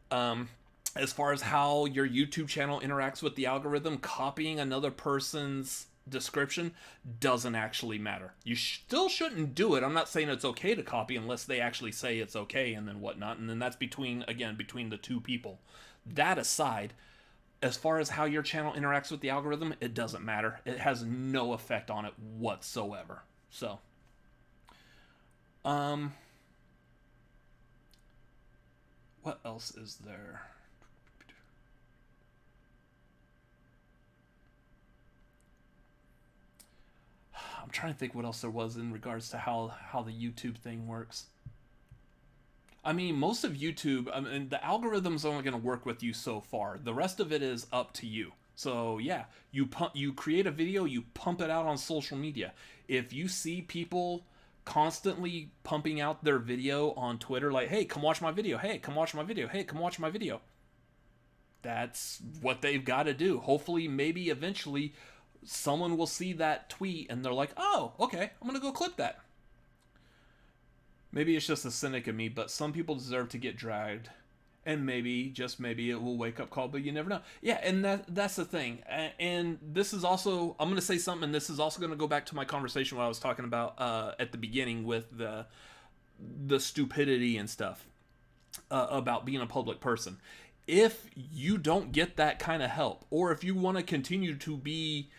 As far as how your YouTube channel interacts with the algorithm, copying another person's description doesn't actually matter. You still shouldn't do it. I'm not saying it's okay to copy unless they actually say it's okay and then whatnot. And then that's between the two people. That aside, as far as how your channel interacts with the algorithm, it doesn't matter. It has no effect on it whatsoever. So, what else is there? I'm trying to think what else there was in regards to how the YouTube thing works. I mean, most of YouTube, the algorithm's only going to work with you so far. The rest of it is up to you. So yeah, you create a video, you pump it out on social media. If you see people constantly pumping out their video on Twitter, like, hey, come watch my video. Hey, come watch my video. Hey, come watch my video. That's what they've got to do. Hopefully, maybe eventually, someone will see that tweet and they're like, oh, okay, I'm going to go clip that. maybe it's just a cynic in me, but some people deserve to get dragged. And maybe, just maybe, it will wake up call, but you never know. Yeah, and that's the thing. And this is also, I'm going to say something, and this is also going to go back to my conversation what I was talking about at the beginning with the stupidity and stuff about being a public person. If you don't get that kind of help, or if you want to continue to be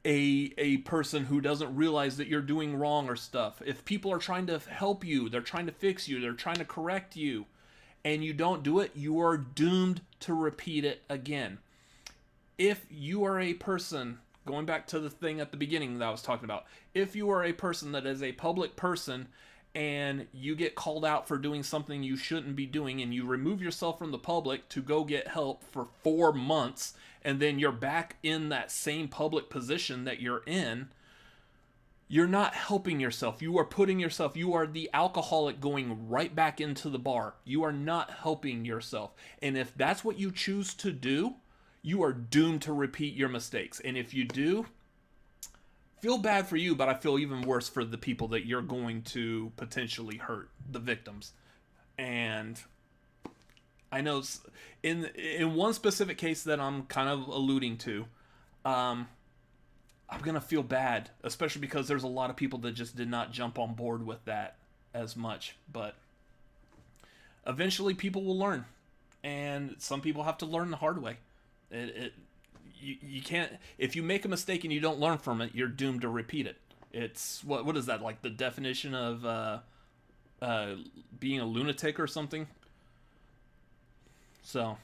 a person who doesn't realize that you're doing wrong or stuff, if people are trying to help you, they're trying to fix you, they're trying to correct you, and you don't do it, you are doomed to repeat it again. If you are a person, going back to the thing at the beginning that I was talking about, if you are a person that is a public person and you get called out for doing something you shouldn't be doing, and you remove yourself from the public to go get help for 4 months, and then you're back in that same public position that you're in, you're not helping yourself. You are putting yourself, you are the alcoholic going right back into the bar. You are not helping yourself. And if that's what you choose to do, you are doomed to repeat your mistakes. And if you do, feel bad for you, but I feel even worse for the people that you're going to potentially hurt, the victims. And I know in one specific case that I'm kind of alluding to, I'm going to feel bad, especially because there's a lot of people that just did not jump on board with that as much. But eventually people will learn, and some people have to learn the hard way. You can't, if you make a mistake and you don't learn from it, you're doomed to repeat it. It's what is that, like the definition of being a lunatic or something? So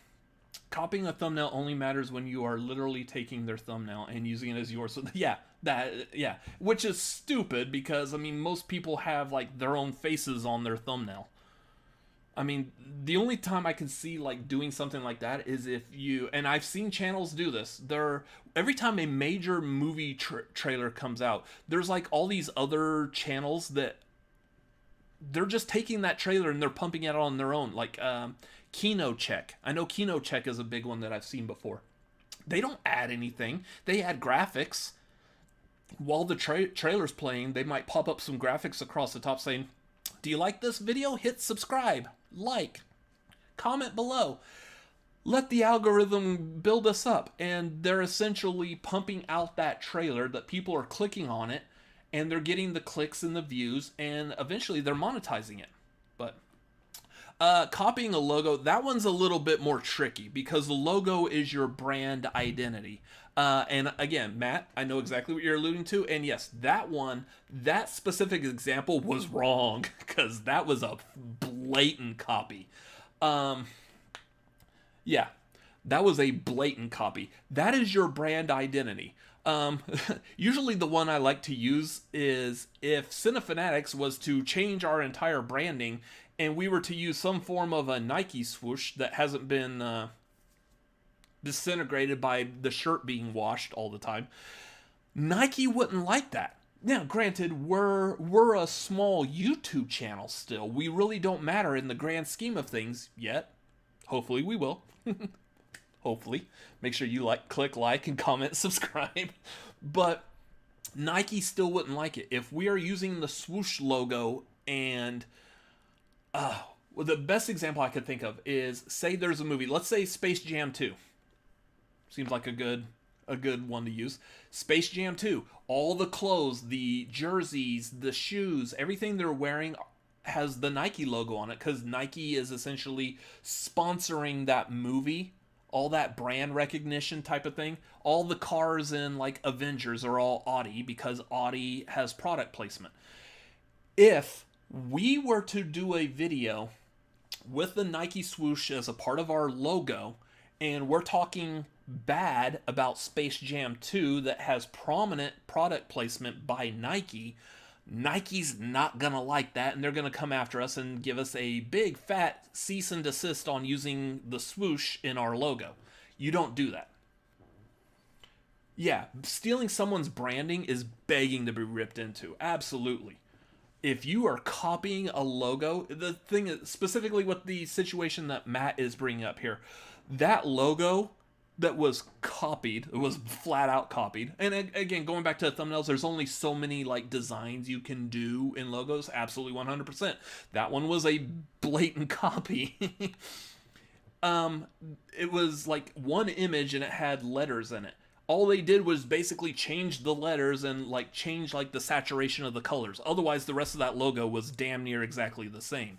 copying a thumbnail only matters when you are literally taking their thumbnail and using it as yours. So yeah, which is stupid, because I mean most people have like their own faces on their thumbnail. I mean, the only time I can see like doing something like that is if you, and I've seen channels do this. Every time a major movie trailer comes out, there's like all these other channels that they're just taking that trailer and they're pumping it on their own. Like Kino Check. I know Kino Check is a big one that I've seen before. They don't add anything. They add graphics. While the trailer's playing, they might pop up some graphics across the top saying, "Do you like this video? Hit subscribe, like, comment below." Let the algorithm build us up. And they're essentially pumping out that trailer that people are clicking on it, and they're getting the clicks and the views, and eventually they're monetizing it. But copying a logo, that one's a little bit more tricky, because the logo is your brand identity. And again, Matt, I know exactly what you're alluding to. And yes, that specific example was wrong, because that was a blatant copy. Yeah, that was a blatant copy. That is your brand identity. Usually the one I like to use is if Cinefanatics was to change our entire branding and we were to use some form of a Nike swoosh that hasn't been disintegrated by the shirt being washed all the time, Nike wouldn't like that. Now, granted, we're a small YouTube channel still. We really don't matter in the grand scheme of things yet. Hopefully we will. Hopefully. Make sure you click like and comment, subscribe. But Nike still wouldn't like it. If we are using the swoosh logo, and well, the best example I could think of is, say there's a movie, let's say Space Jam 2. Seems like a good one to use. Space Jam 2. All the clothes, the jerseys, the shoes, everything they're wearing has the Nike logo on it, because Nike is essentially sponsoring that movie. All that brand recognition type of thing. All the cars in like Avengers are all Audi, because Audi has product placement. If we were to do a video with the Nike swoosh as a part of our logo, and we're talking bad about Space Jam 2 that has prominent product placement by Nike, Nike's not gonna like that, and they're gonna come after us and give us a big fat cease and desist on using the swoosh in our logo. You don't do that. Yeah, stealing someone's branding is begging to be ripped into. Absolutely. If you are copying a logo, the thing is, specifically with the situation that Matt is bringing up here, that logo that was copied. It was flat out copied. And again, going back to the thumbnails, there's only so many like designs you can do in logos. Absolutely 100%. That one was a blatant copy. It was like one image and it had letters in it. All they did was basically change the letters and like change like the saturation of the colors. Otherwise, the rest of that logo was damn near exactly the same.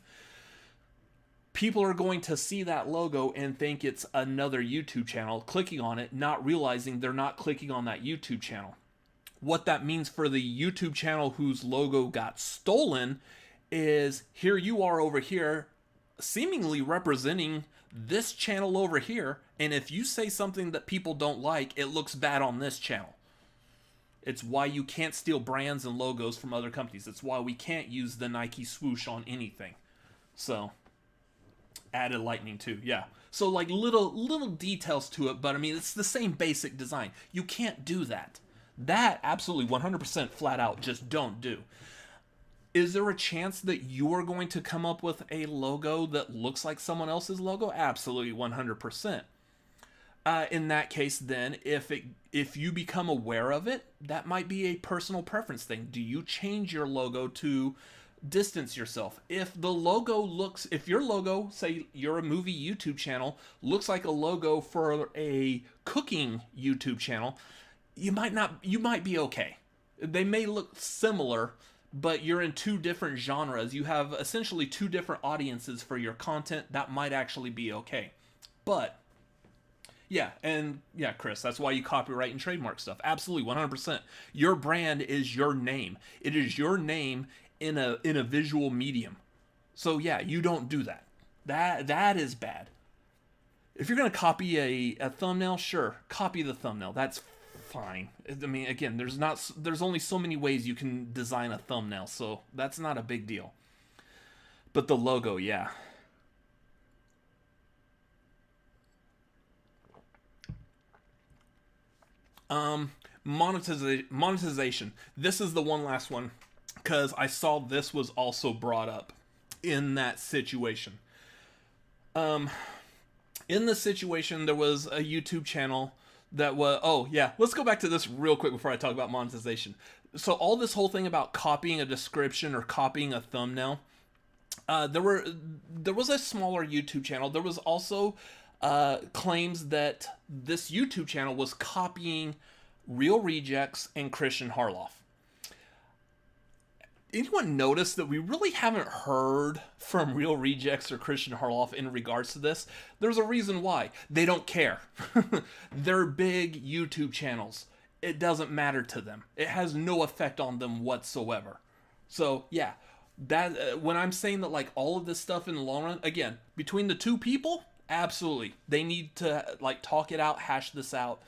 People are going to see that logo and think it's another YouTube channel, clicking on it, not realizing they're not clicking on that YouTube channel. What that means for the YouTube channel whose logo got stolen is here you are over here, seemingly representing this channel over here, and if you say something that people don't like, it looks bad on this channel. It's why you can't steal brands and logos from other companies. It's why we can't use the Nike swoosh on anything. So, added lightning too, yeah. So like little details to it, but I mean, it's the same basic design. You can't do that. That absolutely 100% flat out just don't do. Is there a chance that you are going to come up with a logo that looks like someone else's logo? Absolutely 100%. In that case, then, if you become aware of it, that might be a personal preference thing. Do you change your logo to distance yourself? If your logo, say you're a movie YouTube channel, looks like a logo for a cooking YouTube channel, you might be okay. They may look similar, but you're in two different genres. You have essentially two different audiences for your content. That might actually be okay. But yeah, Chris, that's why you copyright and trademark stuff. Absolutely, 100%. Your brand is your name. It is your name in a visual medium. So yeah, you don't do that. That is bad. If you're gonna copy a thumbnail, sure, copy the thumbnail. That's fine. I mean, again, there's only so many ways you can design a thumbnail, so that's not a big deal. But the logo, yeah. Monetization. This is the one last one, because I saw this was also brought up in that situation. In the situation, there was a YouTube channel that was... Oh, yeah. Let's go back to this real quick before I talk about monetization. So all this whole thing about copying a description or copying a thumbnail, there was a smaller YouTube channel. There was also claims that this YouTube channel was copying Real Rejects and Christian Harloff. Anyone notice that we really haven't heard from Real Rejects or Christian Harloff in regards to this? There's a reason why. They don't care. They're big YouTube channels. It doesn't matter to them. It has no effect on them whatsoever. So, yeah. That when I'm saying that like all of this stuff in the long run, again, between the two people, absolutely. They need to like talk it out, hash this out,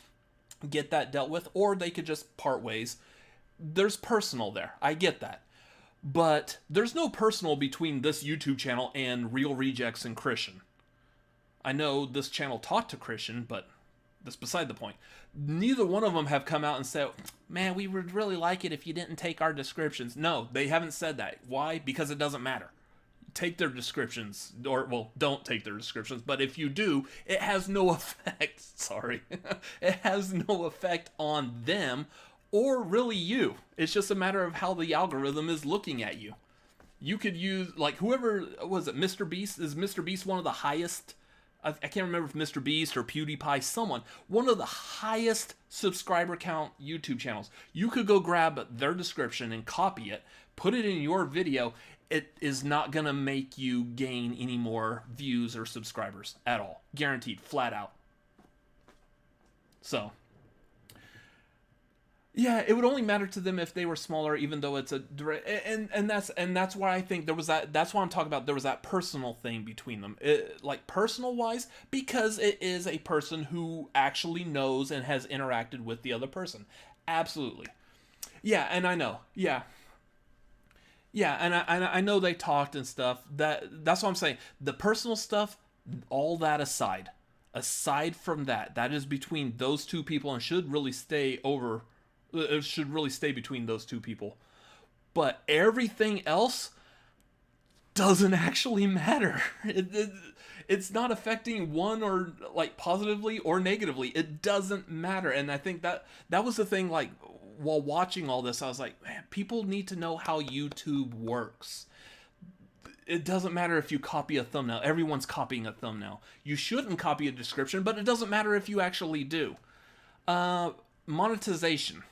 get that dealt with, or they could just part ways. There's personal there. I get that. But there's no personal between this YouTube channel and Real Rejects and Christian. I know this channel talked to Christian, but that's beside the point. Neither one of them have come out and said, man, we would really like it if you didn't take our descriptions. No, they haven't said that. Why? Because it doesn't matter. Take their descriptions, or, well, don't take their descriptions, but if you do, it has no effect. Sorry. It has no effect on them or really you. It's just a matter of how the algorithm is looking at you. You could use, like, whoever, was it Mr. Beast? Is Mr. Beast one of the highest, I can't remember if Mr. Beast or PewDiePie, someone, one of the highest subscriber count YouTube channels. You could go grab their description and copy it, put it in your video. It is not going to make you gain any more views or subscribers at all. Guaranteed, flat out. So, yeah, it would only matter to them if they were smaller, even though it's a direct, and that's why I think there was that. That's why I'm talking about there was that personal thing between them, like personal wise, because it is a person who actually knows and has interacted with the other person. Absolutely, yeah, and I know, yeah, and I know they talked and stuff. That's what I'm saying. The personal stuff, all that aside from that, that is between those two people and should really stay over. It should really stay between those two people. But everything else, doesn't actually matter. It's not affecting one or like positively or negatively. It doesn't matter. And I think that was the thing, like while watching all this, I was like, man, people need to know how YouTube works. It doesn't matter if you copy a thumbnail. Everyone's copying a thumbnail. You shouldn't copy a description, but it doesn't matter if you actually do. Monetization.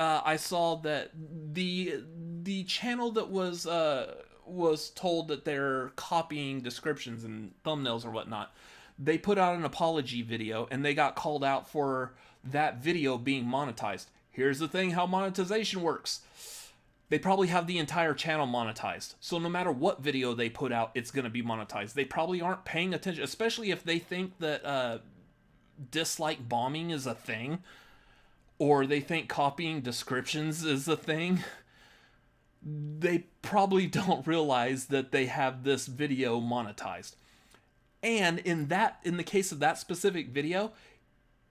I saw that the channel that was told that they're copying descriptions and thumbnails or whatnot, they put out an apology video and they got called out for that video being monetized. Here's the thing, how monetization works. They probably have the entire channel monetized. So no matter what video they put out, it's going to be monetized. They probably aren't paying attention, especially if they think that dislike bombing is a thing, or they think copying descriptions is a thing. They probably don't realize that they have this video monetized. And in the case of that specific video,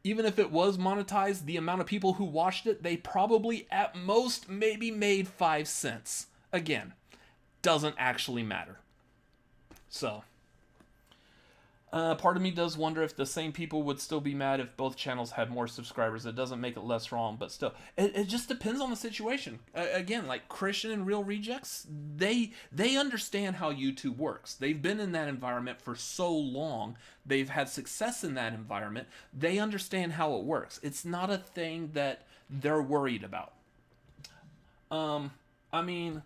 even if it was monetized, the amount of people who watched it, they probably at most maybe made 5 cents. Again, doesn't actually matter. So, part of me does wonder if the same people would still be mad if both channels had more subscribers. It doesn't make it less wrong, but still, it just depends on the situation. Again, like Christian and Real Rejects, they understand how YouTube works. They've been in that environment for so long. They've had success in that environment. They understand how it works. It's not a thing that they're worried about. I mean,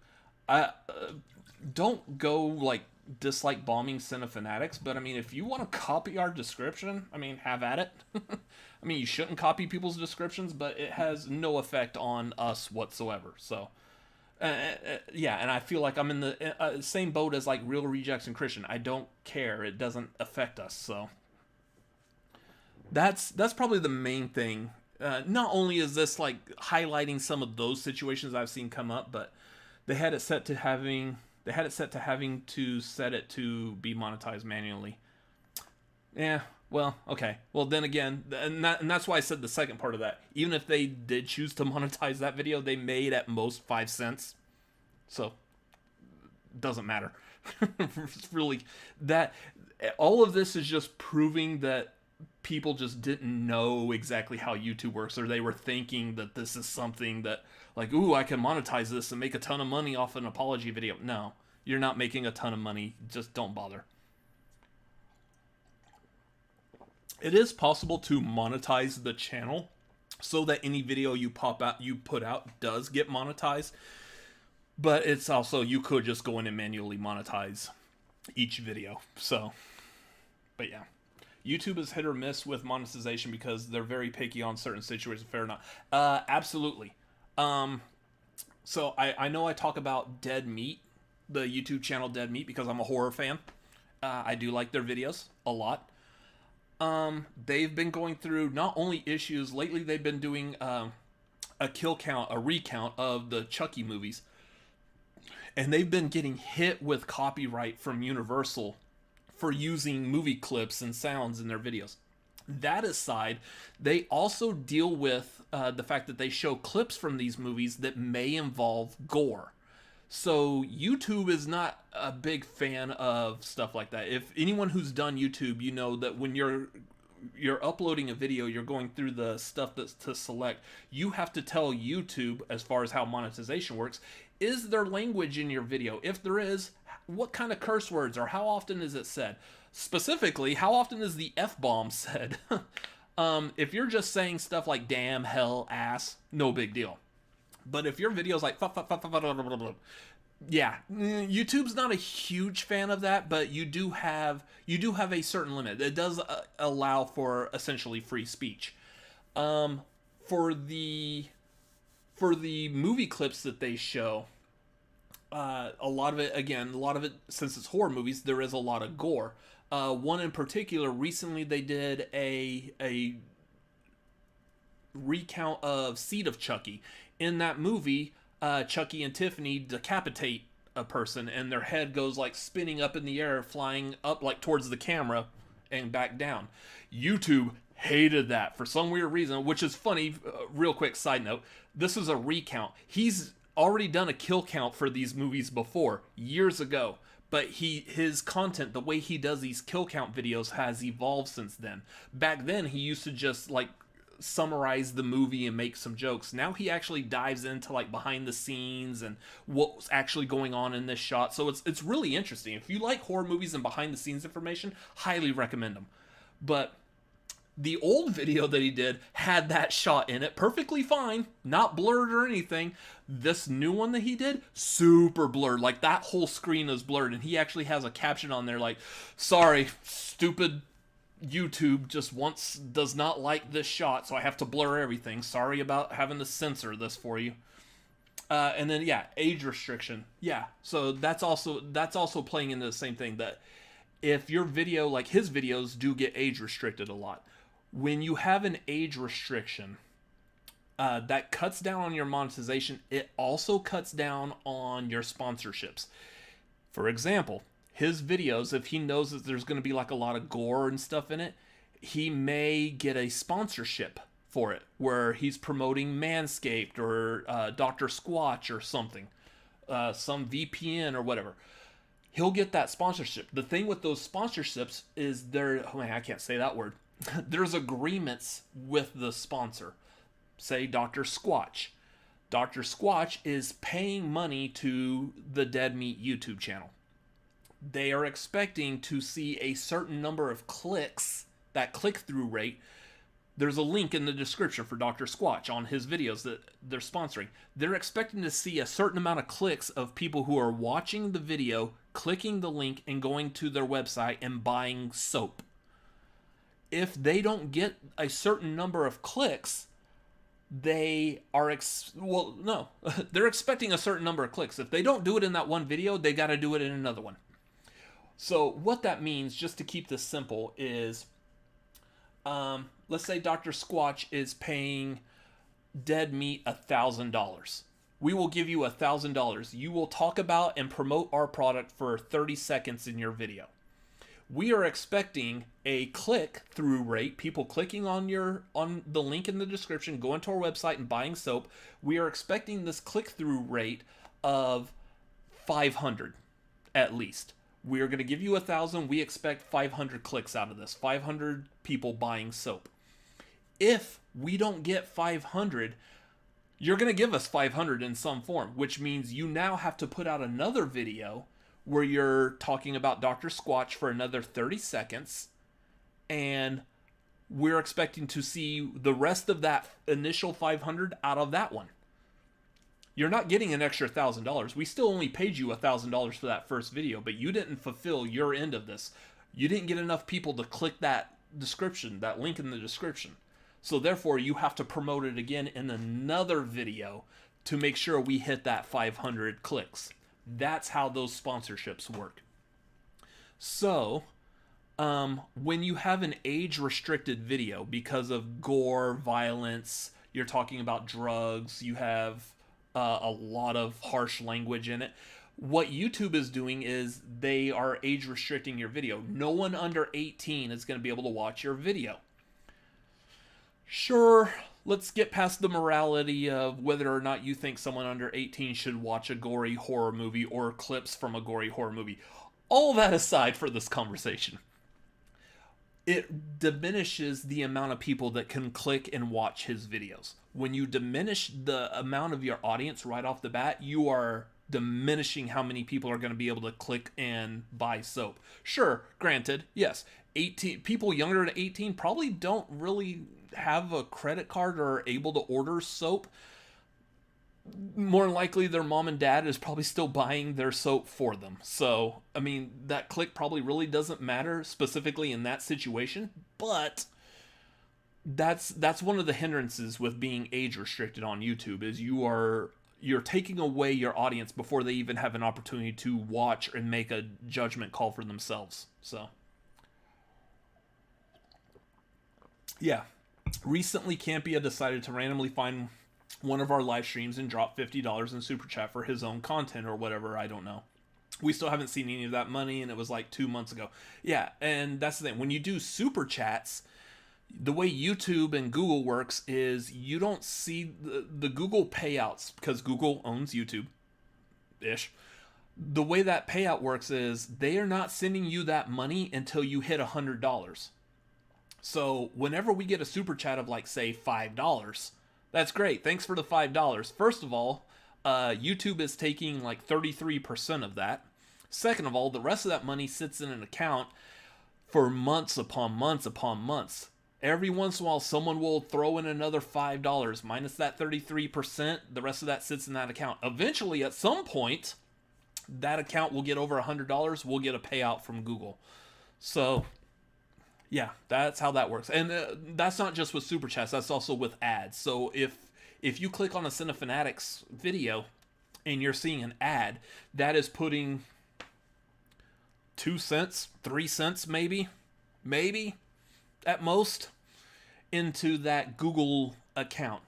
don't go like dislike bombing Cinefanatics, but I mean, if you want to copy our description, I mean, have at it. I mean, you shouldn't copy people's descriptions, but it has no effect on us whatsoever. So, yeah, and I feel like I'm in the same boat as like Real Rejects and Christian. I don't care. It doesn't affect us. So, that's probably the main thing. Not only is this like highlighting some of those situations I've seen come up, but they had it set to having to set it to be monetized manually. Yeah, well, okay. Well, then again, and that's why I said the second part of that. Even if they did choose to monetize that video, they made at most 5 cents. So, doesn't matter. It's really, that, all of this is just proving that people just didn't know exactly how YouTube works, or they were thinking that this is something that, like, ooh, I can monetize this and make a ton of money off an apology video. No, you're not making a ton of money. Just don't bother. It is possible to monetize the channel so that any video you put out does get monetized. But it's also, you could just go in and manually monetize each video. So, but yeah. YouTube is hit or miss with monetization because they're very picky on certain situations, fair or not. Absolutely. So I know I talk about Dead Meat, the YouTube channel Dead Meat, because I'm a horror fan. I do like their videos a lot. They've been going through not only issues, lately they've been doing a recount of the Chucky movies. And they've been getting hit with copyright from Universal for using movie clips and sounds in their videos. That aside, they also deal with the fact that they show clips from these movies that may involve gore. So YouTube is not a big fan of stuff like that. If anyone who's done YouTube, you know that when you're uploading a video, you're going through the stuff that's to select. You have to tell YouTube, as far as how monetization works, is there language in your video? If there is, what kind of curse words, or how often is it said? Specifically, how often is the F-bomb said? If you're just saying stuff like damn, hell, ass, no big deal. But if your video's like yeah, YouTube's not a huge fan of that, but you do have a certain limit. It does allow for essentially free speech. For the movie clips that they show, a lot of it, since it's horror movies, there is a lot of gore. One in particular, recently they did a recount of Seed of Chucky. In that movie, Chucky and Tiffany decapitate a person, and their head goes like spinning up in the air, flying up like towards the camera and back down. YouTube hated that for some weird reason, which is funny. Real quick side note, this is a recount. He's already done a kill count for these movies before, years ago, but his content, the way he does these kill count videos, has evolved since then. Back then, he used to just like summarize the movie and make some jokes. Now he actually dives into like behind the scenes and what's actually going on in this shot. So it's really interesting. If you like horror movies and behind the scenes information, highly recommend them. But the old video that he did had that shot in it perfectly fine, not blurred or anything. This new one that he did, super blurred. Like that whole screen is blurred, and he actually has a caption on there like, "Sorry, stupid YouTube does not like this shot, so I have to blur everything. Sorry about having to censor this for you." And then yeah, age restriction. Yeah, so that's also playing into the same thing, that if your video, like his videos, do get age restricted a lot. When you have an age restriction, that cuts down on your monetization. It also cuts down on your sponsorships. For example, his videos, if he knows that there's going to be like a lot of gore and stuff in it, he may get a sponsorship for it, where he's promoting Manscaped or Dr. Squatch or something, some VPN or whatever. He'll get that sponsorship. The thing with those sponsorships is I can't say that word. There's agreements with the sponsor. Say Dr. Squatch. Dr. Squatch is paying money to the Dead Meat YouTube channel. They are expecting to see a certain number of clicks, that click-through rate. There's a link in the description for Dr. Squatch on his videos that they're sponsoring. They're expecting to see a certain amount of clicks of people who are watching the video, clicking the link, and going to their website and buying soap. If they don't get a certain number of clicks, they are they're expecting a certain number of clicks. If they don't do it in that one video, they got to do it in another one. So what that means, just to keep this simple, is let's say Dr. Squatch is paying Dead Meat $1,000. We will give you $1,000. You will talk about and promote our product for 30 seconds in your video. We are expecting a click-through rate, people clicking on the link in the description, going to our website and buying soap. We are expecting this click-through rate of 500 at least. We are going to give you 1,000. We expect 500 clicks out of this, 500 people buying soap. If we don't get 500, you're going to give us 500 in some form, which means you now have to put out another video where you're talking about Dr. Squatch for another 30 seconds, and we're expecting to see the rest of that initial 500 out of that one. You're not getting an extra $1,000. We still only paid you $1,000 for that first video, but you didn't fulfill your end of this. You didn't get enough people to click that description, that link in the description. So therefore, you have to promote it again in another video to make sure we hit that 500 clicks. That's how those sponsorships work. So, when you have an age-restricted video because of gore, violence, you're talking about drugs, you have a lot of harsh language in it, what YouTube is doing is they are age-restricting your video. No one under 18 is going to be able to watch your video. Sure, let's get past the morality of whether or not you think someone under 18 should watch a gory horror movie or clips from a gory horror movie. All that aside for this conversation, it diminishes the amount of people that can click and watch his videos. When you diminish the amount of your audience right off the bat, you are diminishing how many people are going to be able to click and buy soap. Sure, granted, yes, 18 people younger than 18 probably don't really have a credit card or are able to order soap. More than likely their mom and dad is probably still buying their soap for them. So, I mean, that click probably really doesn't matter specifically in that situation, but that's one of the hindrances with being age restricted on YouTube is you're taking away your audience before they even have an opportunity to watch and make a judgment call for themselves. So, yeah. Recently, Campia decided to randomly find one of our live streams and drop $50 in Super Chat for his own content or whatever, I don't know. We still haven't seen any of that money, and it was like 2 months ago. Yeah, and that's the thing. When you do Super Chats, the way YouTube and Google works is you don't see the Google payouts, because Google owns YouTube-ish. The way that payout works is they are not sending you that money until you hit $100. So whenever we get a super chat of like say $5, that's great. Thanks for the $5. First of all, YouTube is taking like 33% of that. Second of all, the rest of that money sits in an account for months upon months upon months. Every once in a while, someone will throw in another $5 minus that 33%. The rest of that sits in that account. Eventually, at some point, that account will get over $100. We'll get a payout from Google. So yeah, that's how that works. And that's not just with super chats, that's also with ads. So if you click on a Cinefanatics video and you're seeing an ad, that is putting 2 cents, 3 cents maybe at most into that Google account.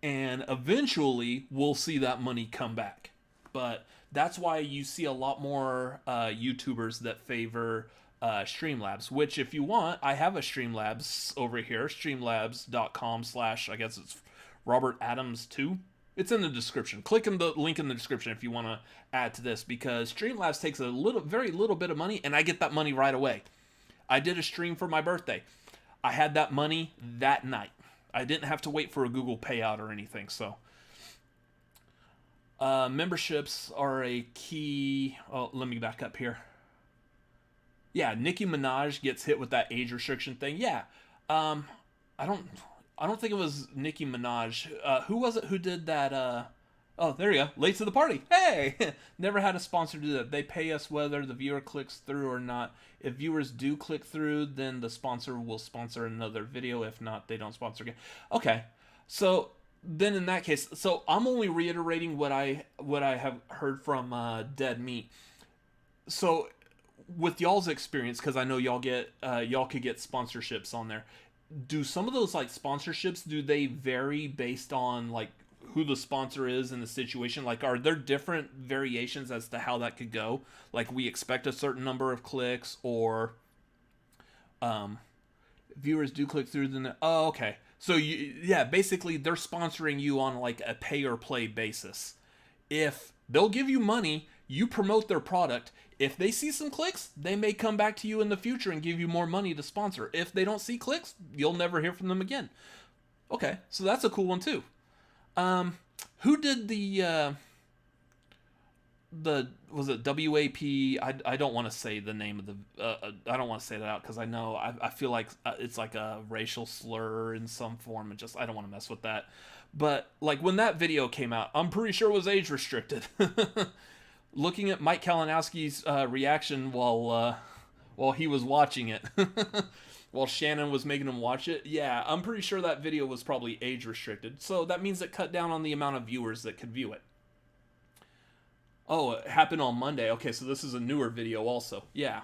And eventually we'll see that money come back. But that's why you see a lot more YouTubers that favor Streamlabs, which if you want, I have a Streamlabs over here, streamlabs.com/ I guess it's Robert Adams 2. It's in the description. Click in the link in the description if you want to add to this, because Streamlabs takes very little bit of money, and I get that money right away. I did a stream for my birthday. I had that money that night. I didn't have to wait for a Google payout or anything, so. Memberships are a key. Oh, let me back up here. Yeah, Nicki Minaj gets hit with that age restriction thing. Yeah, I don't think it was Nicki Minaj. Who was it who did that? Oh, there you go. Late to the party. Hey, never had a sponsor do that. They pay us whether the viewer clicks through or not. If viewers do click through, then the sponsor will sponsor another video. If not, they don't sponsor again. Okay, so then in that case, so I'm only reiterating what I have heard from Dead Meat. So with y'all's experience, because I know y'all could get sponsorships on there. Do some of those like sponsorships, do they vary based on like who the sponsor is in the situation? Like, are there different variations as to how that could go? Like, we expect a certain number of clicks, or viewers do click through, then oh, okay. So yeah, basically they're sponsoring you on like a pay or play basis. If they'll give you money, you promote their product. If they see some clicks, they may come back to you in the future and give you more money to sponsor. If they don't see clicks, you'll never hear from them again. Okay, so that's a cool one too. Who did the was it WAP? I don't want to say the name of the I don't want to say that out because I know I feel like it's like a racial slur in some form, and just I don't want to mess with that. But like when that video came out, I'm pretty sure it was age restricted. Looking at Mike Kalinowski's reaction while he was watching it, while Shannon was making him watch it, yeah, I'm pretty sure that video was probably age restricted. So that means it cut down on the amount of viewers that could view it. Oh, it happened on Monday. Okay, so this is a newer video also. Yeah.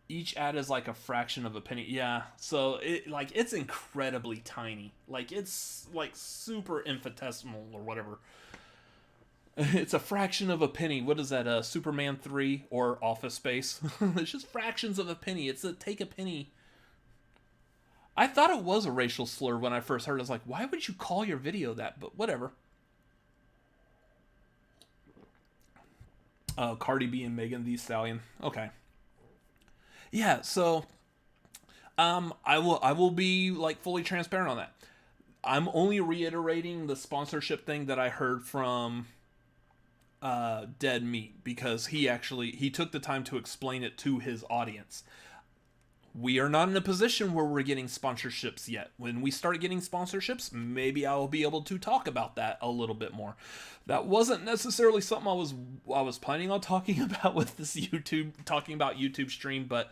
Each ad is like a fraction of a penny. Yeah, so it's incredibly tiny. Like it's like super infinitesimal or whatever. It's a fraction of a penny. What is that? Superman 3 or Office Space? It's just fractions of a penny. It's a take a penny. I thought it was a racial slur when I first heard it. I was like, why would you call your video that? But whatever. Cardi B and Megan Thee Stallion. Okay. Yeah, so I will be like fully transparent on that. I'm only reiterating the sponsorship thing that I heard from Dead Meat, because he took the time to explain it to his audience. We are not in a position where we're getting sponsorships yet. When we start getting sponsorships, maybe I will be able to talk about that a little bit more. That wasn't necessarily something I was planning on talking about with this YouTube stream, but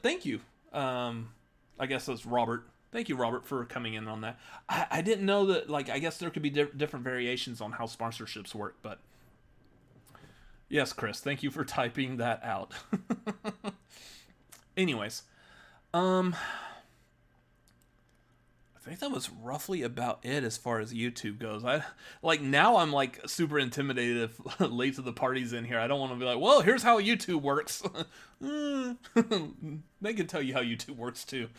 thank you. I guess that's Robert. Thank you, Robert, for coming in on that. I didn't know that, like, I guess there could be different variations on how sponsorships work, but yes, Chris, thank you for typing that out. Anyways, I think that was roughly about it as far as YouTube goes. Now I'm like super intimidated if Late to the Party's in here. I don't want to be like, well, here's how YouTube works. They can tell you how YouTube works too.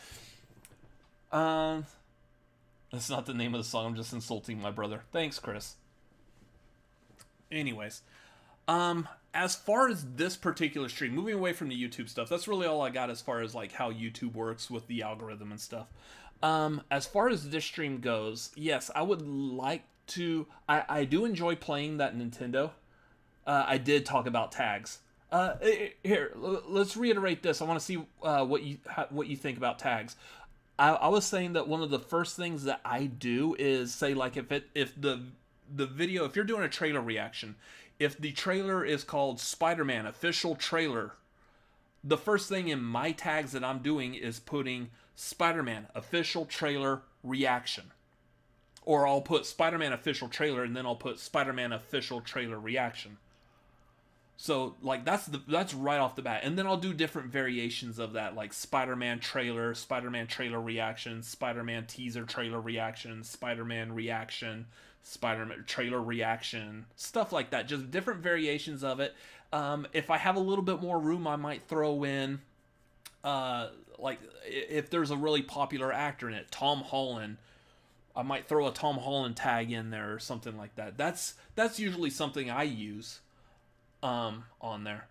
That's not the name of the song. I'm just insulting my brother. Thanks, Chris. Anyways, As far as this particular stream, moving away from the YouTube stuff, that's really all I got as far as like how YouTube works with the algorithm and stuff. As far as this stream goes, yes, I would like to. I do enjoy playing that Nintendo. I did talk about tags. Here, let's reiterate this. I want to see what you think about tags. I was saying that one of the first things that I do is say, like, if the video, if you're doing a trailer reaction, if the trailer is called Spider-Man official trailer, the first thing in my tags that I'm doing is putting Spider-Man official trailer reaction. Or I'll put Spider-Man official trailer and then I'll put Spider-Man official trailer reaction. So like that's right off the bat, and then I'll do different variations of that, like Spider-Man trailer reaction, Spider-Man teaser trailer reaction, Spider-Man reaction, Spider-Man trailer reaction, stuff like that. Just different variations of it. If I have a little bit more room, I might throw in, like if there's a really popular actor in it, Tom Holland. I might throw a Tom Holland tag in there or something like that. That's usually something I use. On there.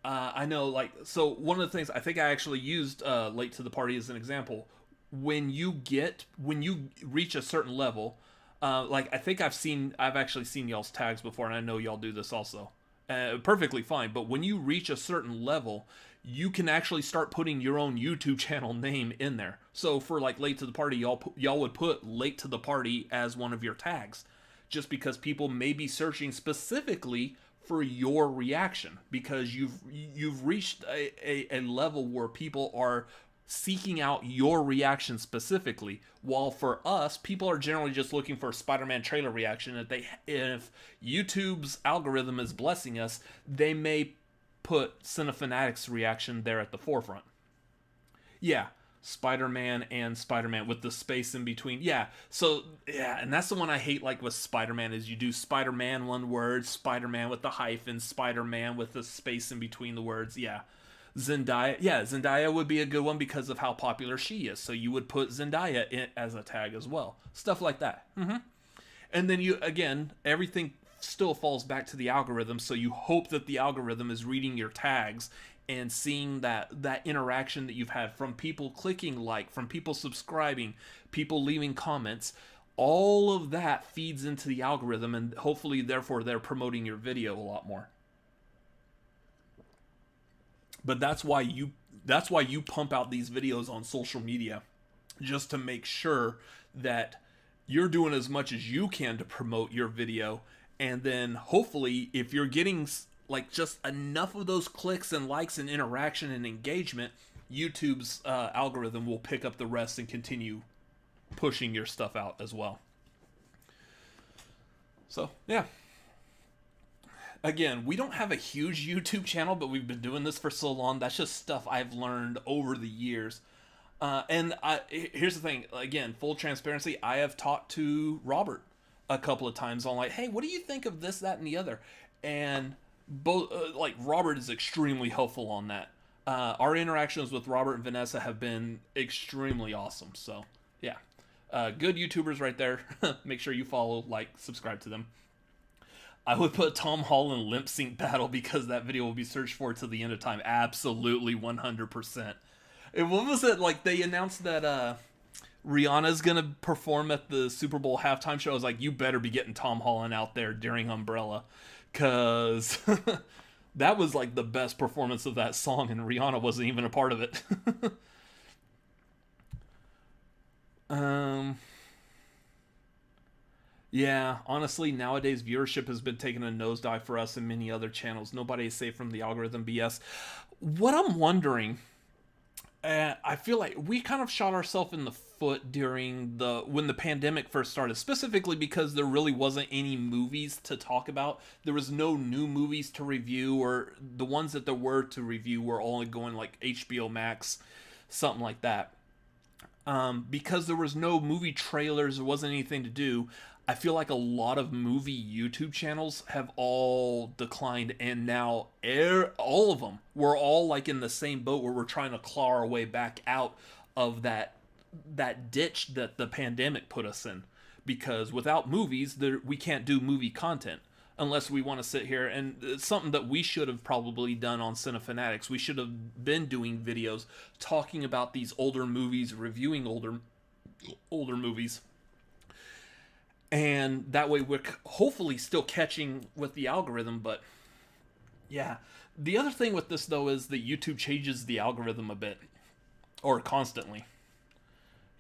I know, like, so one of the things I think I actually used late to the party as an example. When you reach a certain level, like I think I've actually seen y'all's tags before, and I know y'all do this also. Perfectly fine, but when you reach a certain level, you can actually start putting your own YouTube channel name in there. So for like late to the party, y'all would put late to the party as one of your tags, just because people may be searching specifically for your reaction, because you've reached a level where people are seeking out your reaction specifically, while for us, people are generally just looking for a Spider-Man trailer reaction. If YouTube's algorithm is blessing us, they may put Cinefanatics reaction there at the forefront. Yeah, Spider-Man and Spider-Man with the space in between. Yeah, so, yeah, and that's the one I hate, like, with Spider-Man, is you do Spider-Man one word, Spider-Man with the hyphen, Spider-Man with the space in between the words. Yeah. Zendaya would be a good one because of how popular she is, so you would put Zendaya in as a tag as well. Stuff like that. And then everything still falls back to the algorithm, so you hope that the algorithm is reading your tags and seeing that interaction that you've had from people clicking like, from people subscribing, people leaving comments. All of that feeds into the algorithm, and hopefully, therefore, they're promoting your video a lot more. But that's why you pump out these videos on social media, just to make sure that you're doing as much as you can to promote your video. And then hopefully, if you're getting like just enough of those clicks and likes and interaction and engagement, YouTube's algorithm will pick up the rest and continue pushing your stuff out as well. So, yeah. Again, we don't have a huge YouTube channel, but we've been doing this for so long. That's just stuff I've learned over the years. Here's the thing. Again, full transparency, I have talked to Robert a couple of times on, like, hey, what do you think of this, that, and the other? And both, like, Robert is extremely helpful on that. Our interactions with Robert and Vanessa have been extremely awesome. So, yeah. Good YouTubers right there. Make sure you follow, like, subscribe to them. I would put Tom Holland lip sync battle because that video will be searched for till the end of time. Absolutely, 100%. And what was it? Like, they announced that Rihanna's going to perform at the Super Bowl halftime show. I was like, you better be getting Tom Holland out there during Umbrella. Because that was, like, the best performance of that song, and Rihanna wasn't even a part of it. Yeah, honestly, nowadays viewership has been taking a nosedive for us and many other channels. Nobody is safe from the algorithm BS. What I'm wondering, I feel like we kind of shot ourselves in the foot when the pandemic first started, specifically because there really wasn't any movies to talk about. There was no new movies to review, or the ones that there were to review were only going like HBO Max, something like that. Because there was no movie trailers, there wasn't anything to do. I feel like a lot of movie YouTube channels have all declined, and now all of them, we're all like in the same boat where we're trying to claw our way back out of that ditch that the pandemic put us in. Because without movies, we can't do movie content. unless we want to sit here, and it's something that we should have probably done on Cinefanatics. We should have been doing videos talking about these older movies, reviewing older movies, and that way we're hopefully still catching with the algorithm. But yeah, the other thing with this though is that YouTube changes the algorithm a bit, or constantly.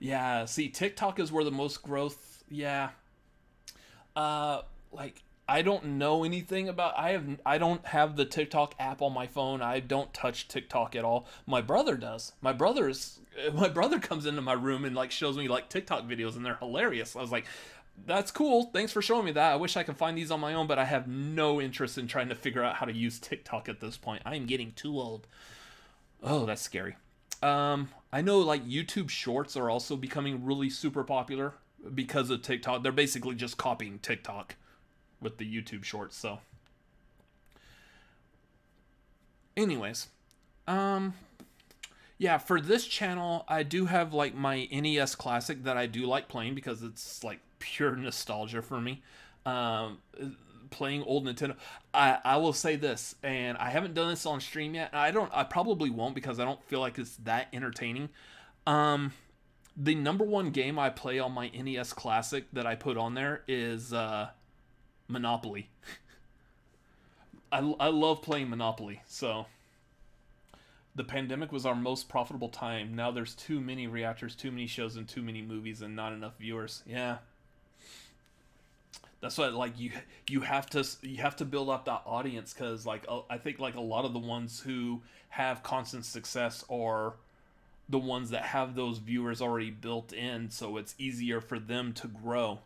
Yeah, see, TikTok is where the most growth. Yeah, like I don't know anything about. I don't have the TikTok app on my phone. I don't touch TikTok at all. My brother does. My brother comes into my room and like shows me like TikTok videos, and they're hilarious. I was like, that's cool. Thanks for showing me that. I wish I could find these on my own, but I have no interest in trying to figure out how to use TikTok at this point. I am getting too old. Oh, that's scary. I know like YouTube Shorts are also becoming really super popular because of TikTok. They're basically just copying TikTok with the YouTube Shorts. So, anyways, yeah, for this channel, I do have like my NES Classic that I do like playing because it's like pure nostalgia for me. Um, Playing old Nintendo. I will say this, and I haven't done this on stream yet. I probably won't because I don't feel like it's that entertaining. Um, the number one game I play on my NES Classic that I put on there is Monopoly. I love playing Monopoly. So the pandemic was our most profitable time. Now there's too many reactors, too many shows, and too many movies, and not enough viewers. Yeah, that's what like you have to build up that audience because like I think like a lot of the ones who have constant success are the ones that have those viewers already built in, so it's easier for them to grow.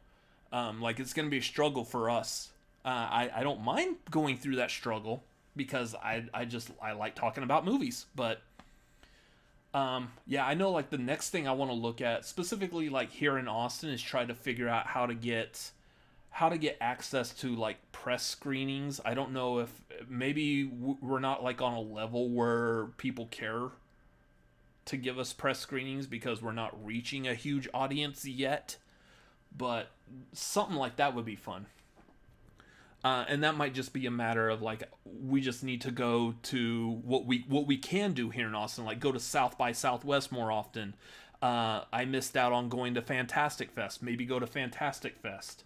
Like it's gonna be a struggle for us. I don't mind going through that struggle because I like talking about movies, but yeah, I know like the next thing I want to look at specifically like here in Austin is try to figure out how to get access to like press screenings. I don't know if maybe we're not like on a level where people care to give us press screenings because we're not reaching a huge audience yet, but something like that would be fun. And that might just be a matter of like we just need to go to what we can do here in Austin, like go to South by Southwest more often. I missed out on going to Fantastic Fest. Maybe go to Fantastic Fest,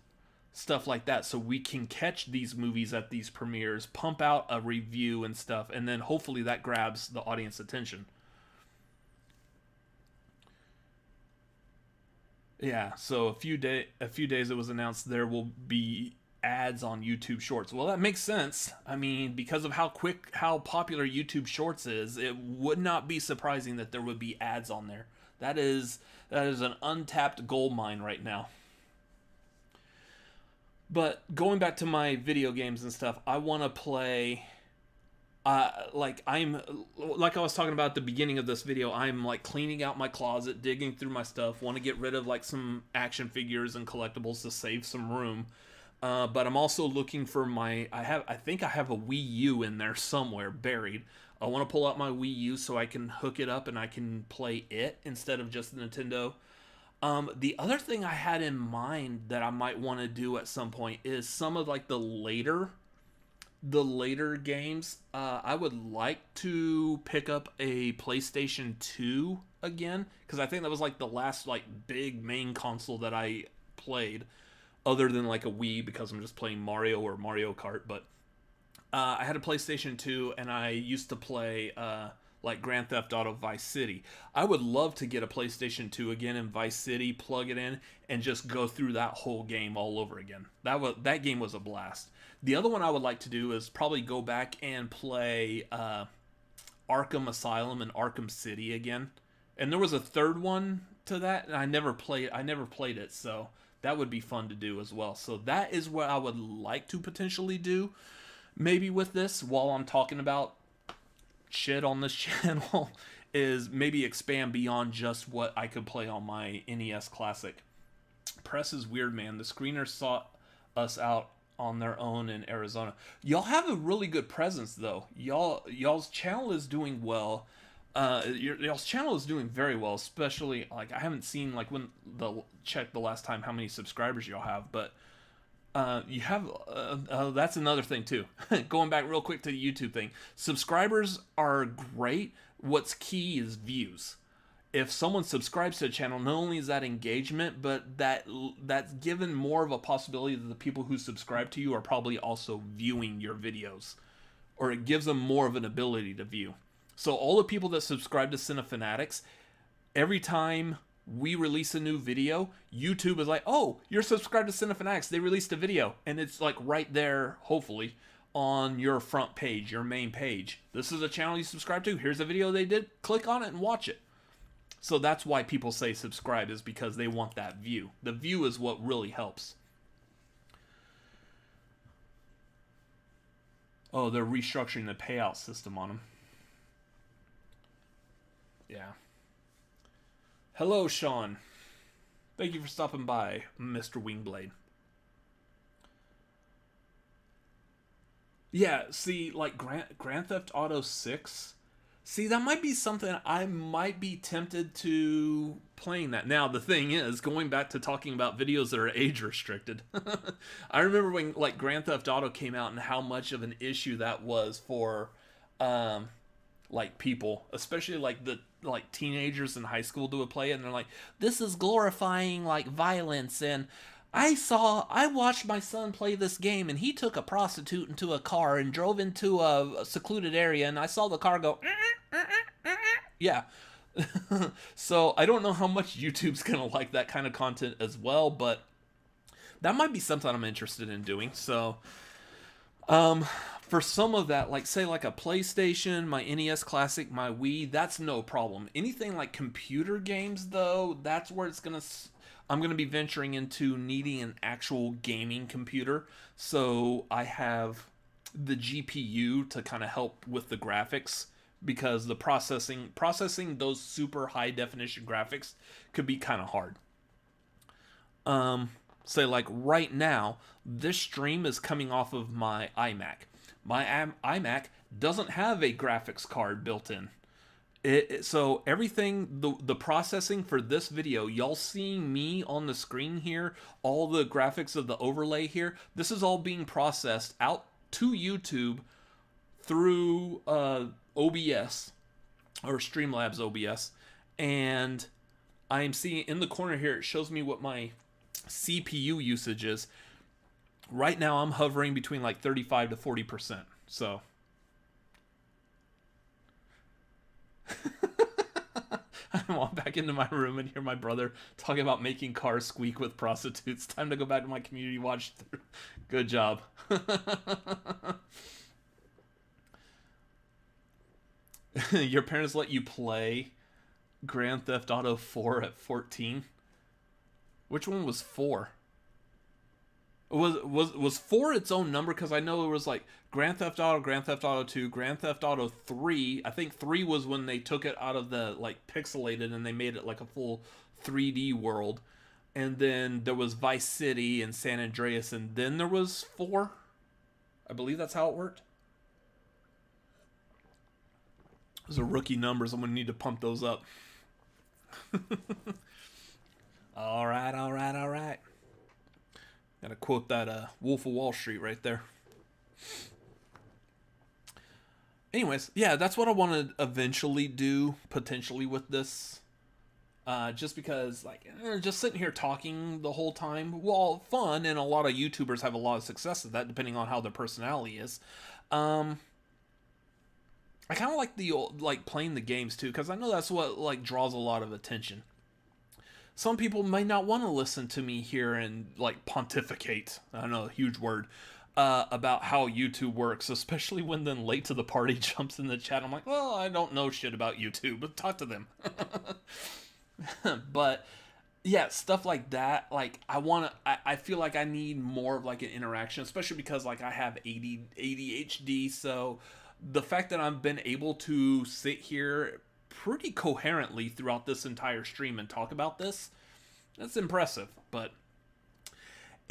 stuff like that, so we can catch these movies at these premieres, pump out a review and stuff, and then hopefully that grabs the audience attention. Yeah, so a few days it was announced there will be ads on YouTube Shorts. Well, that makes sense. I mean, because of how popular YouTube Shorts is, it would not be surprising that there would be ads on there. That is an untapped gold mine right now. But going back to my video games and stuff, I want to play. Like I was talking about at the beginning of this video, I'm like cleaning out my closet, digging through my stuff, want to get rid of like some action figures and collectibles to save some room. But I'm also looking for I think I have a Wii U in there somewhere buried. I want to pull out my Wii U so I can hook it up and I can play it instead of just the Nintendo. The other thing I had in mind that I might want to do at some point is some of like the later games. I would like to pick up a PlayStation 2 again because I think that was like the last like big main console that I played, other than like a Wii because I'm just playing Mario or Mario Kart. But I had a PlayStation 2 and I used to play like Grand Theft Auto Vice City. I would love to get a PlayStation 2 again in Vice City, plug it in, and just go through that whole game all over again. That game was a blast. The other one I would like to do is probably go back and play Arkham Asylum and Arkham City again. And there was a third one to that, and I never played it, so that would be fun to do as well. So that is what I would like to potentially do, maybe with this while I'm talking about shit on this channel, is maybe expand beyond just what I could play on my NES Classic. Press is weird, man. The screeners sought us out on their own in Arizona. Y'all have a really good presence, though. Y'all's channel is doing well. Y'all's channel is doing very well, especially like I haven't seen like when checked the last time how many subscribers y'all have, but You have that's another thing too. Going back real quick to the YouTube thing, subscribers are great. What's key is views. If someone subscribes to a channel, not only is that engagement, but that's given more of a possibility that the people who subscribe to you are probably also viewing your videos, or it gives them more of an ability to view. So all the people that subscribe to Cinefanatics, every time we release a new video, YouTube is like, oh, you're subscribed to Cinefanatics. They released a video. And it's like right there, hopefully, on your front page, your main page. This is a channel you subscribe to. Here's a video they did. Click on it and watch it. So that's why people say subscribe, is because they want that view. The view is what really helps. Oh, they're restructuring the payout system on them. Yeah. Hello, Sean. Thank you for stopping by, Mr. Wingblade. Yeah, see, like Grand Theft Auto 6. See, that might be something I might be tempted to playing that. Now, the thing is, going back to talking about videos that are age restricted, I remember when like Grand Theft Auto came out and how much of an issue that was for like people, especially like the like teenagers in high school do a play, and they're like, this is glorifying like violence, and I watched my son play this game, and he took a prostitute into a car and drove into a secluded area, and I saw the car go yeah. So I don't know how much YouTube's gonna like that kind of content as well, but that might be something I'm interested in doing. So for some of that, like say like a PlayStation, my NES Classic, my Wii, that's no problem. Anything like computer games though, that's where I'm gonna be venturing into needing an actual gaming computer. So I have the GPU to kind of help with the graphics, because the processing those super high definition graphics could be kind of hard. Say like right now, this stream is coming off of my iMac. My iMac doesn't have a graphics card built in. So everything, the processing for this video, y'all seeing me on the screen here, all the graphics of the overlay here, this is all being processed out to YouTube through OBS, or Streamlabs OBS, and I'm seeing in the corner here, it shows me what my CPU usage is. Right now I'm hovering between like 35 to 40%. So I walk back into my room and hear my brother talking about making cars squeak with prostitutes. Time to go back to my community watch through. Good job. Your parents let you play Grand Theft Auto 4 at 14? Which one was 4? Was 4 its own number? Because I know it was like Grand Theft Auto 2, Grand Theft Auto 3. I think 3 was when they took it out of the like pixelated and they made it like a full 3D world. And then there was Vice City and San Andreas, and then there was 4. I believe that's how it worked. Those are rookie numbers. I'm gonna need to pump those up. All right. Gotta quote that Wolf of Wall Street right there. Anyways, yeah, that's what I want to eventually do, potentially, with this. Just because, like, just sitting here talking the whole time, well, fun, and a lot of YouTubers have a lot of success at that, depending on how their personality is. I kind of like the old, like playing the games too, because I know that's what like draws a lot of attention. Some people may not want to listen to me here and like pontificate. I don't know, a huge word. About how YouTube works, especially when then late to the party jumps in the chat. I'm like, well, I don't know shit about YouTube, but talk to them. But yeah, stuff like that. Like I feel like I need more of like an interaction, especially because like I have ADHD. So the fact that I've been able to sit here pretty coherently throughout this entire stream and talk about this, that's impressive. But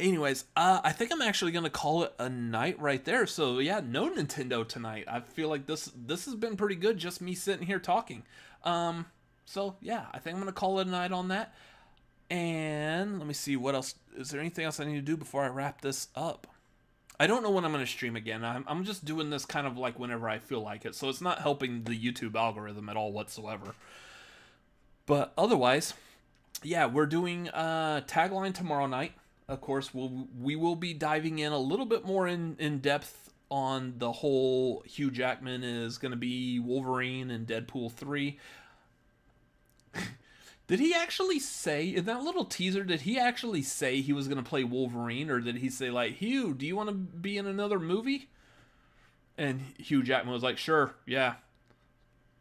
anyways, I think I'm actually gonna call it a night right there. So yeah, no Nintendo tonight. I feel like this has been pretty good, just me sitting here talking. So yeah, I think I'm gonna call it a night on that. And let me see, what else? Is there anything else I need to do before I wrap this up? I don't know when I'm going to stream again. I'm just doing this kind of like whenever I feel like it. So it's not helping the YouTube algorithm at all whatsoever. But otherwise, yeah, we're doing Tagline tomorrow night. Of course, we will be diving in a little bit more in depth on the whole Hugh Jackman is going to be Wolverine in Deadpool 3. Did he actually say, in that little teaser, did he actually say he was going to play Wolverine? Or did he say, like, Hugh, do you want to be in another movie? And Hugh Jackman was like, sure, yeah.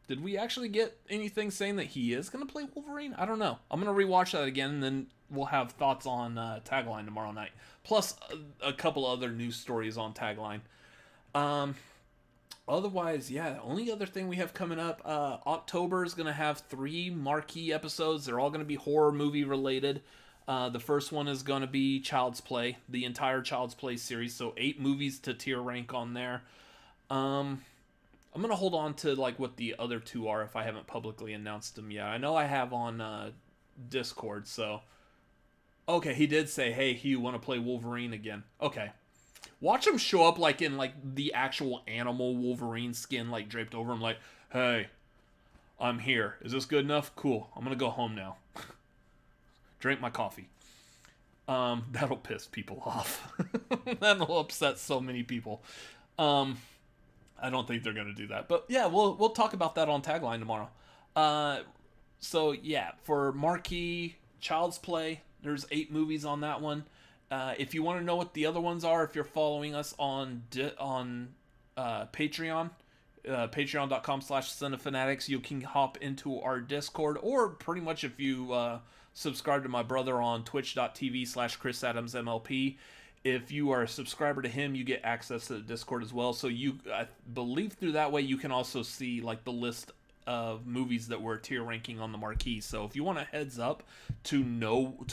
Did we actually get anything saying that he is going to play Wolverine? I don't know. I'm going to rewatch that again, and then we'll have thoughts on Tagline tomorrow night. Plus, a couple other news stories on Tagline. Otherwise, yeah, the only other thing we have coming up, October is going to have 3 marquee episodes. They're all going to be horror movie related. The first one is going to be Child's Play, the entire Child's Play series. So 8 movies to tier rank on there. I'm going to hold on to like what the other 2 are if I haven't publicly announced them yet. I know I have on Discord, so... Okay, he did say, hey, Hugh, want to play Wolverine again? Okay. Watch him show up like in like the actual animal Wolverine skin like draped over him, like, hey, I'm here. Is this good enough? Cool. I'm gonna go home now. Drink my coffee. That'll piss people off. That'll upset so many people. I don't think they're gonna do that. But yeah, we'll talk about that on Tagline tomorrow. So yeah, for Marquee Child's Play, there's 8 movies on that one. If you want to know what the other ones are, if you're following us on Patreon, patreon.com/Cinefanatics, you can hop into our Discord, or pretty much if you subscribe to my brother on twitch.tv/ChrisAdamsMLP, if you are a subscriber to him, you get access to the Discord as well. So I believe through that way you can also see like the list of movies that we're tier ranking on the marquee. So if you want a heads up to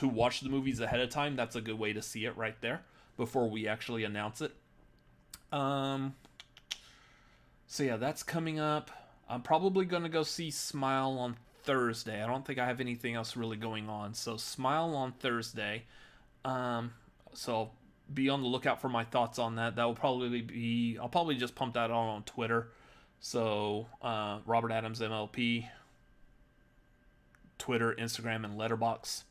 watch the movies ahead of time, that's a good way to see it right there before we actually announce it. So yeah, that's coming up. I'm probably going to go see Smile on Thursday. I don't think I have anything else really going on. So Smile on Thursday. So be on the lookout for my thoughts on that. That will probably be, I'll probably just pump that on Twitter. So, Robert Adams MLP, Twitter, Instagram, and Letterboxd.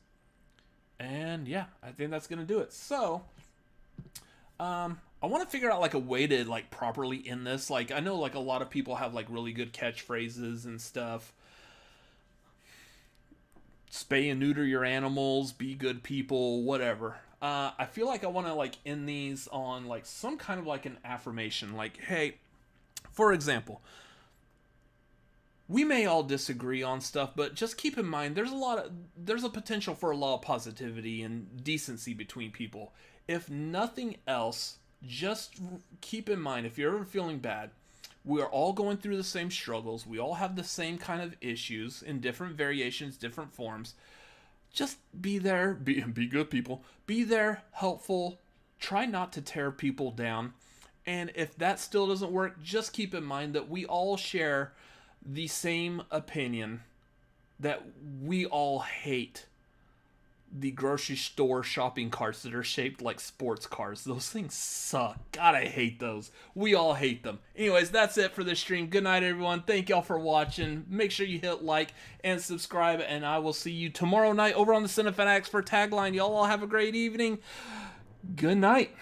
And yeah, I think that's going to do it. So, I want to figure out like a way to like properly end this. Like, I know like a lot of people have like really good catchphrases and stuff. Spay and neuter your animals, be good people, whatever. I feel like I want to like end these on like some kind of like an affirmation. Like, hey, for example, we may all disagree on stuff, but just keep in mind there's a potential for a lot of positivity and decency between people. If nothing else, just keep in mind, if you're ever feeling bad, we are all going through the same struggles. We all have the same kind of issues in different variations, different forms. Just be there, be good people. Be there, helpful. Try not to tear people down. And if that still doesn't work, just keep in mind that we all share the same opinion that we all hate the grocery store shopping carts that are shaped like sports cars. Those things suck. God, I hate those. We all hate them. Anyways, that's it for this stream. Good night, everyone. Thank y'all for watching. Make sure you hit like and subscribe, and I will see you tomorrow night over on the Cinefanatics for Tagline. Y'all all have a great evening. Good night.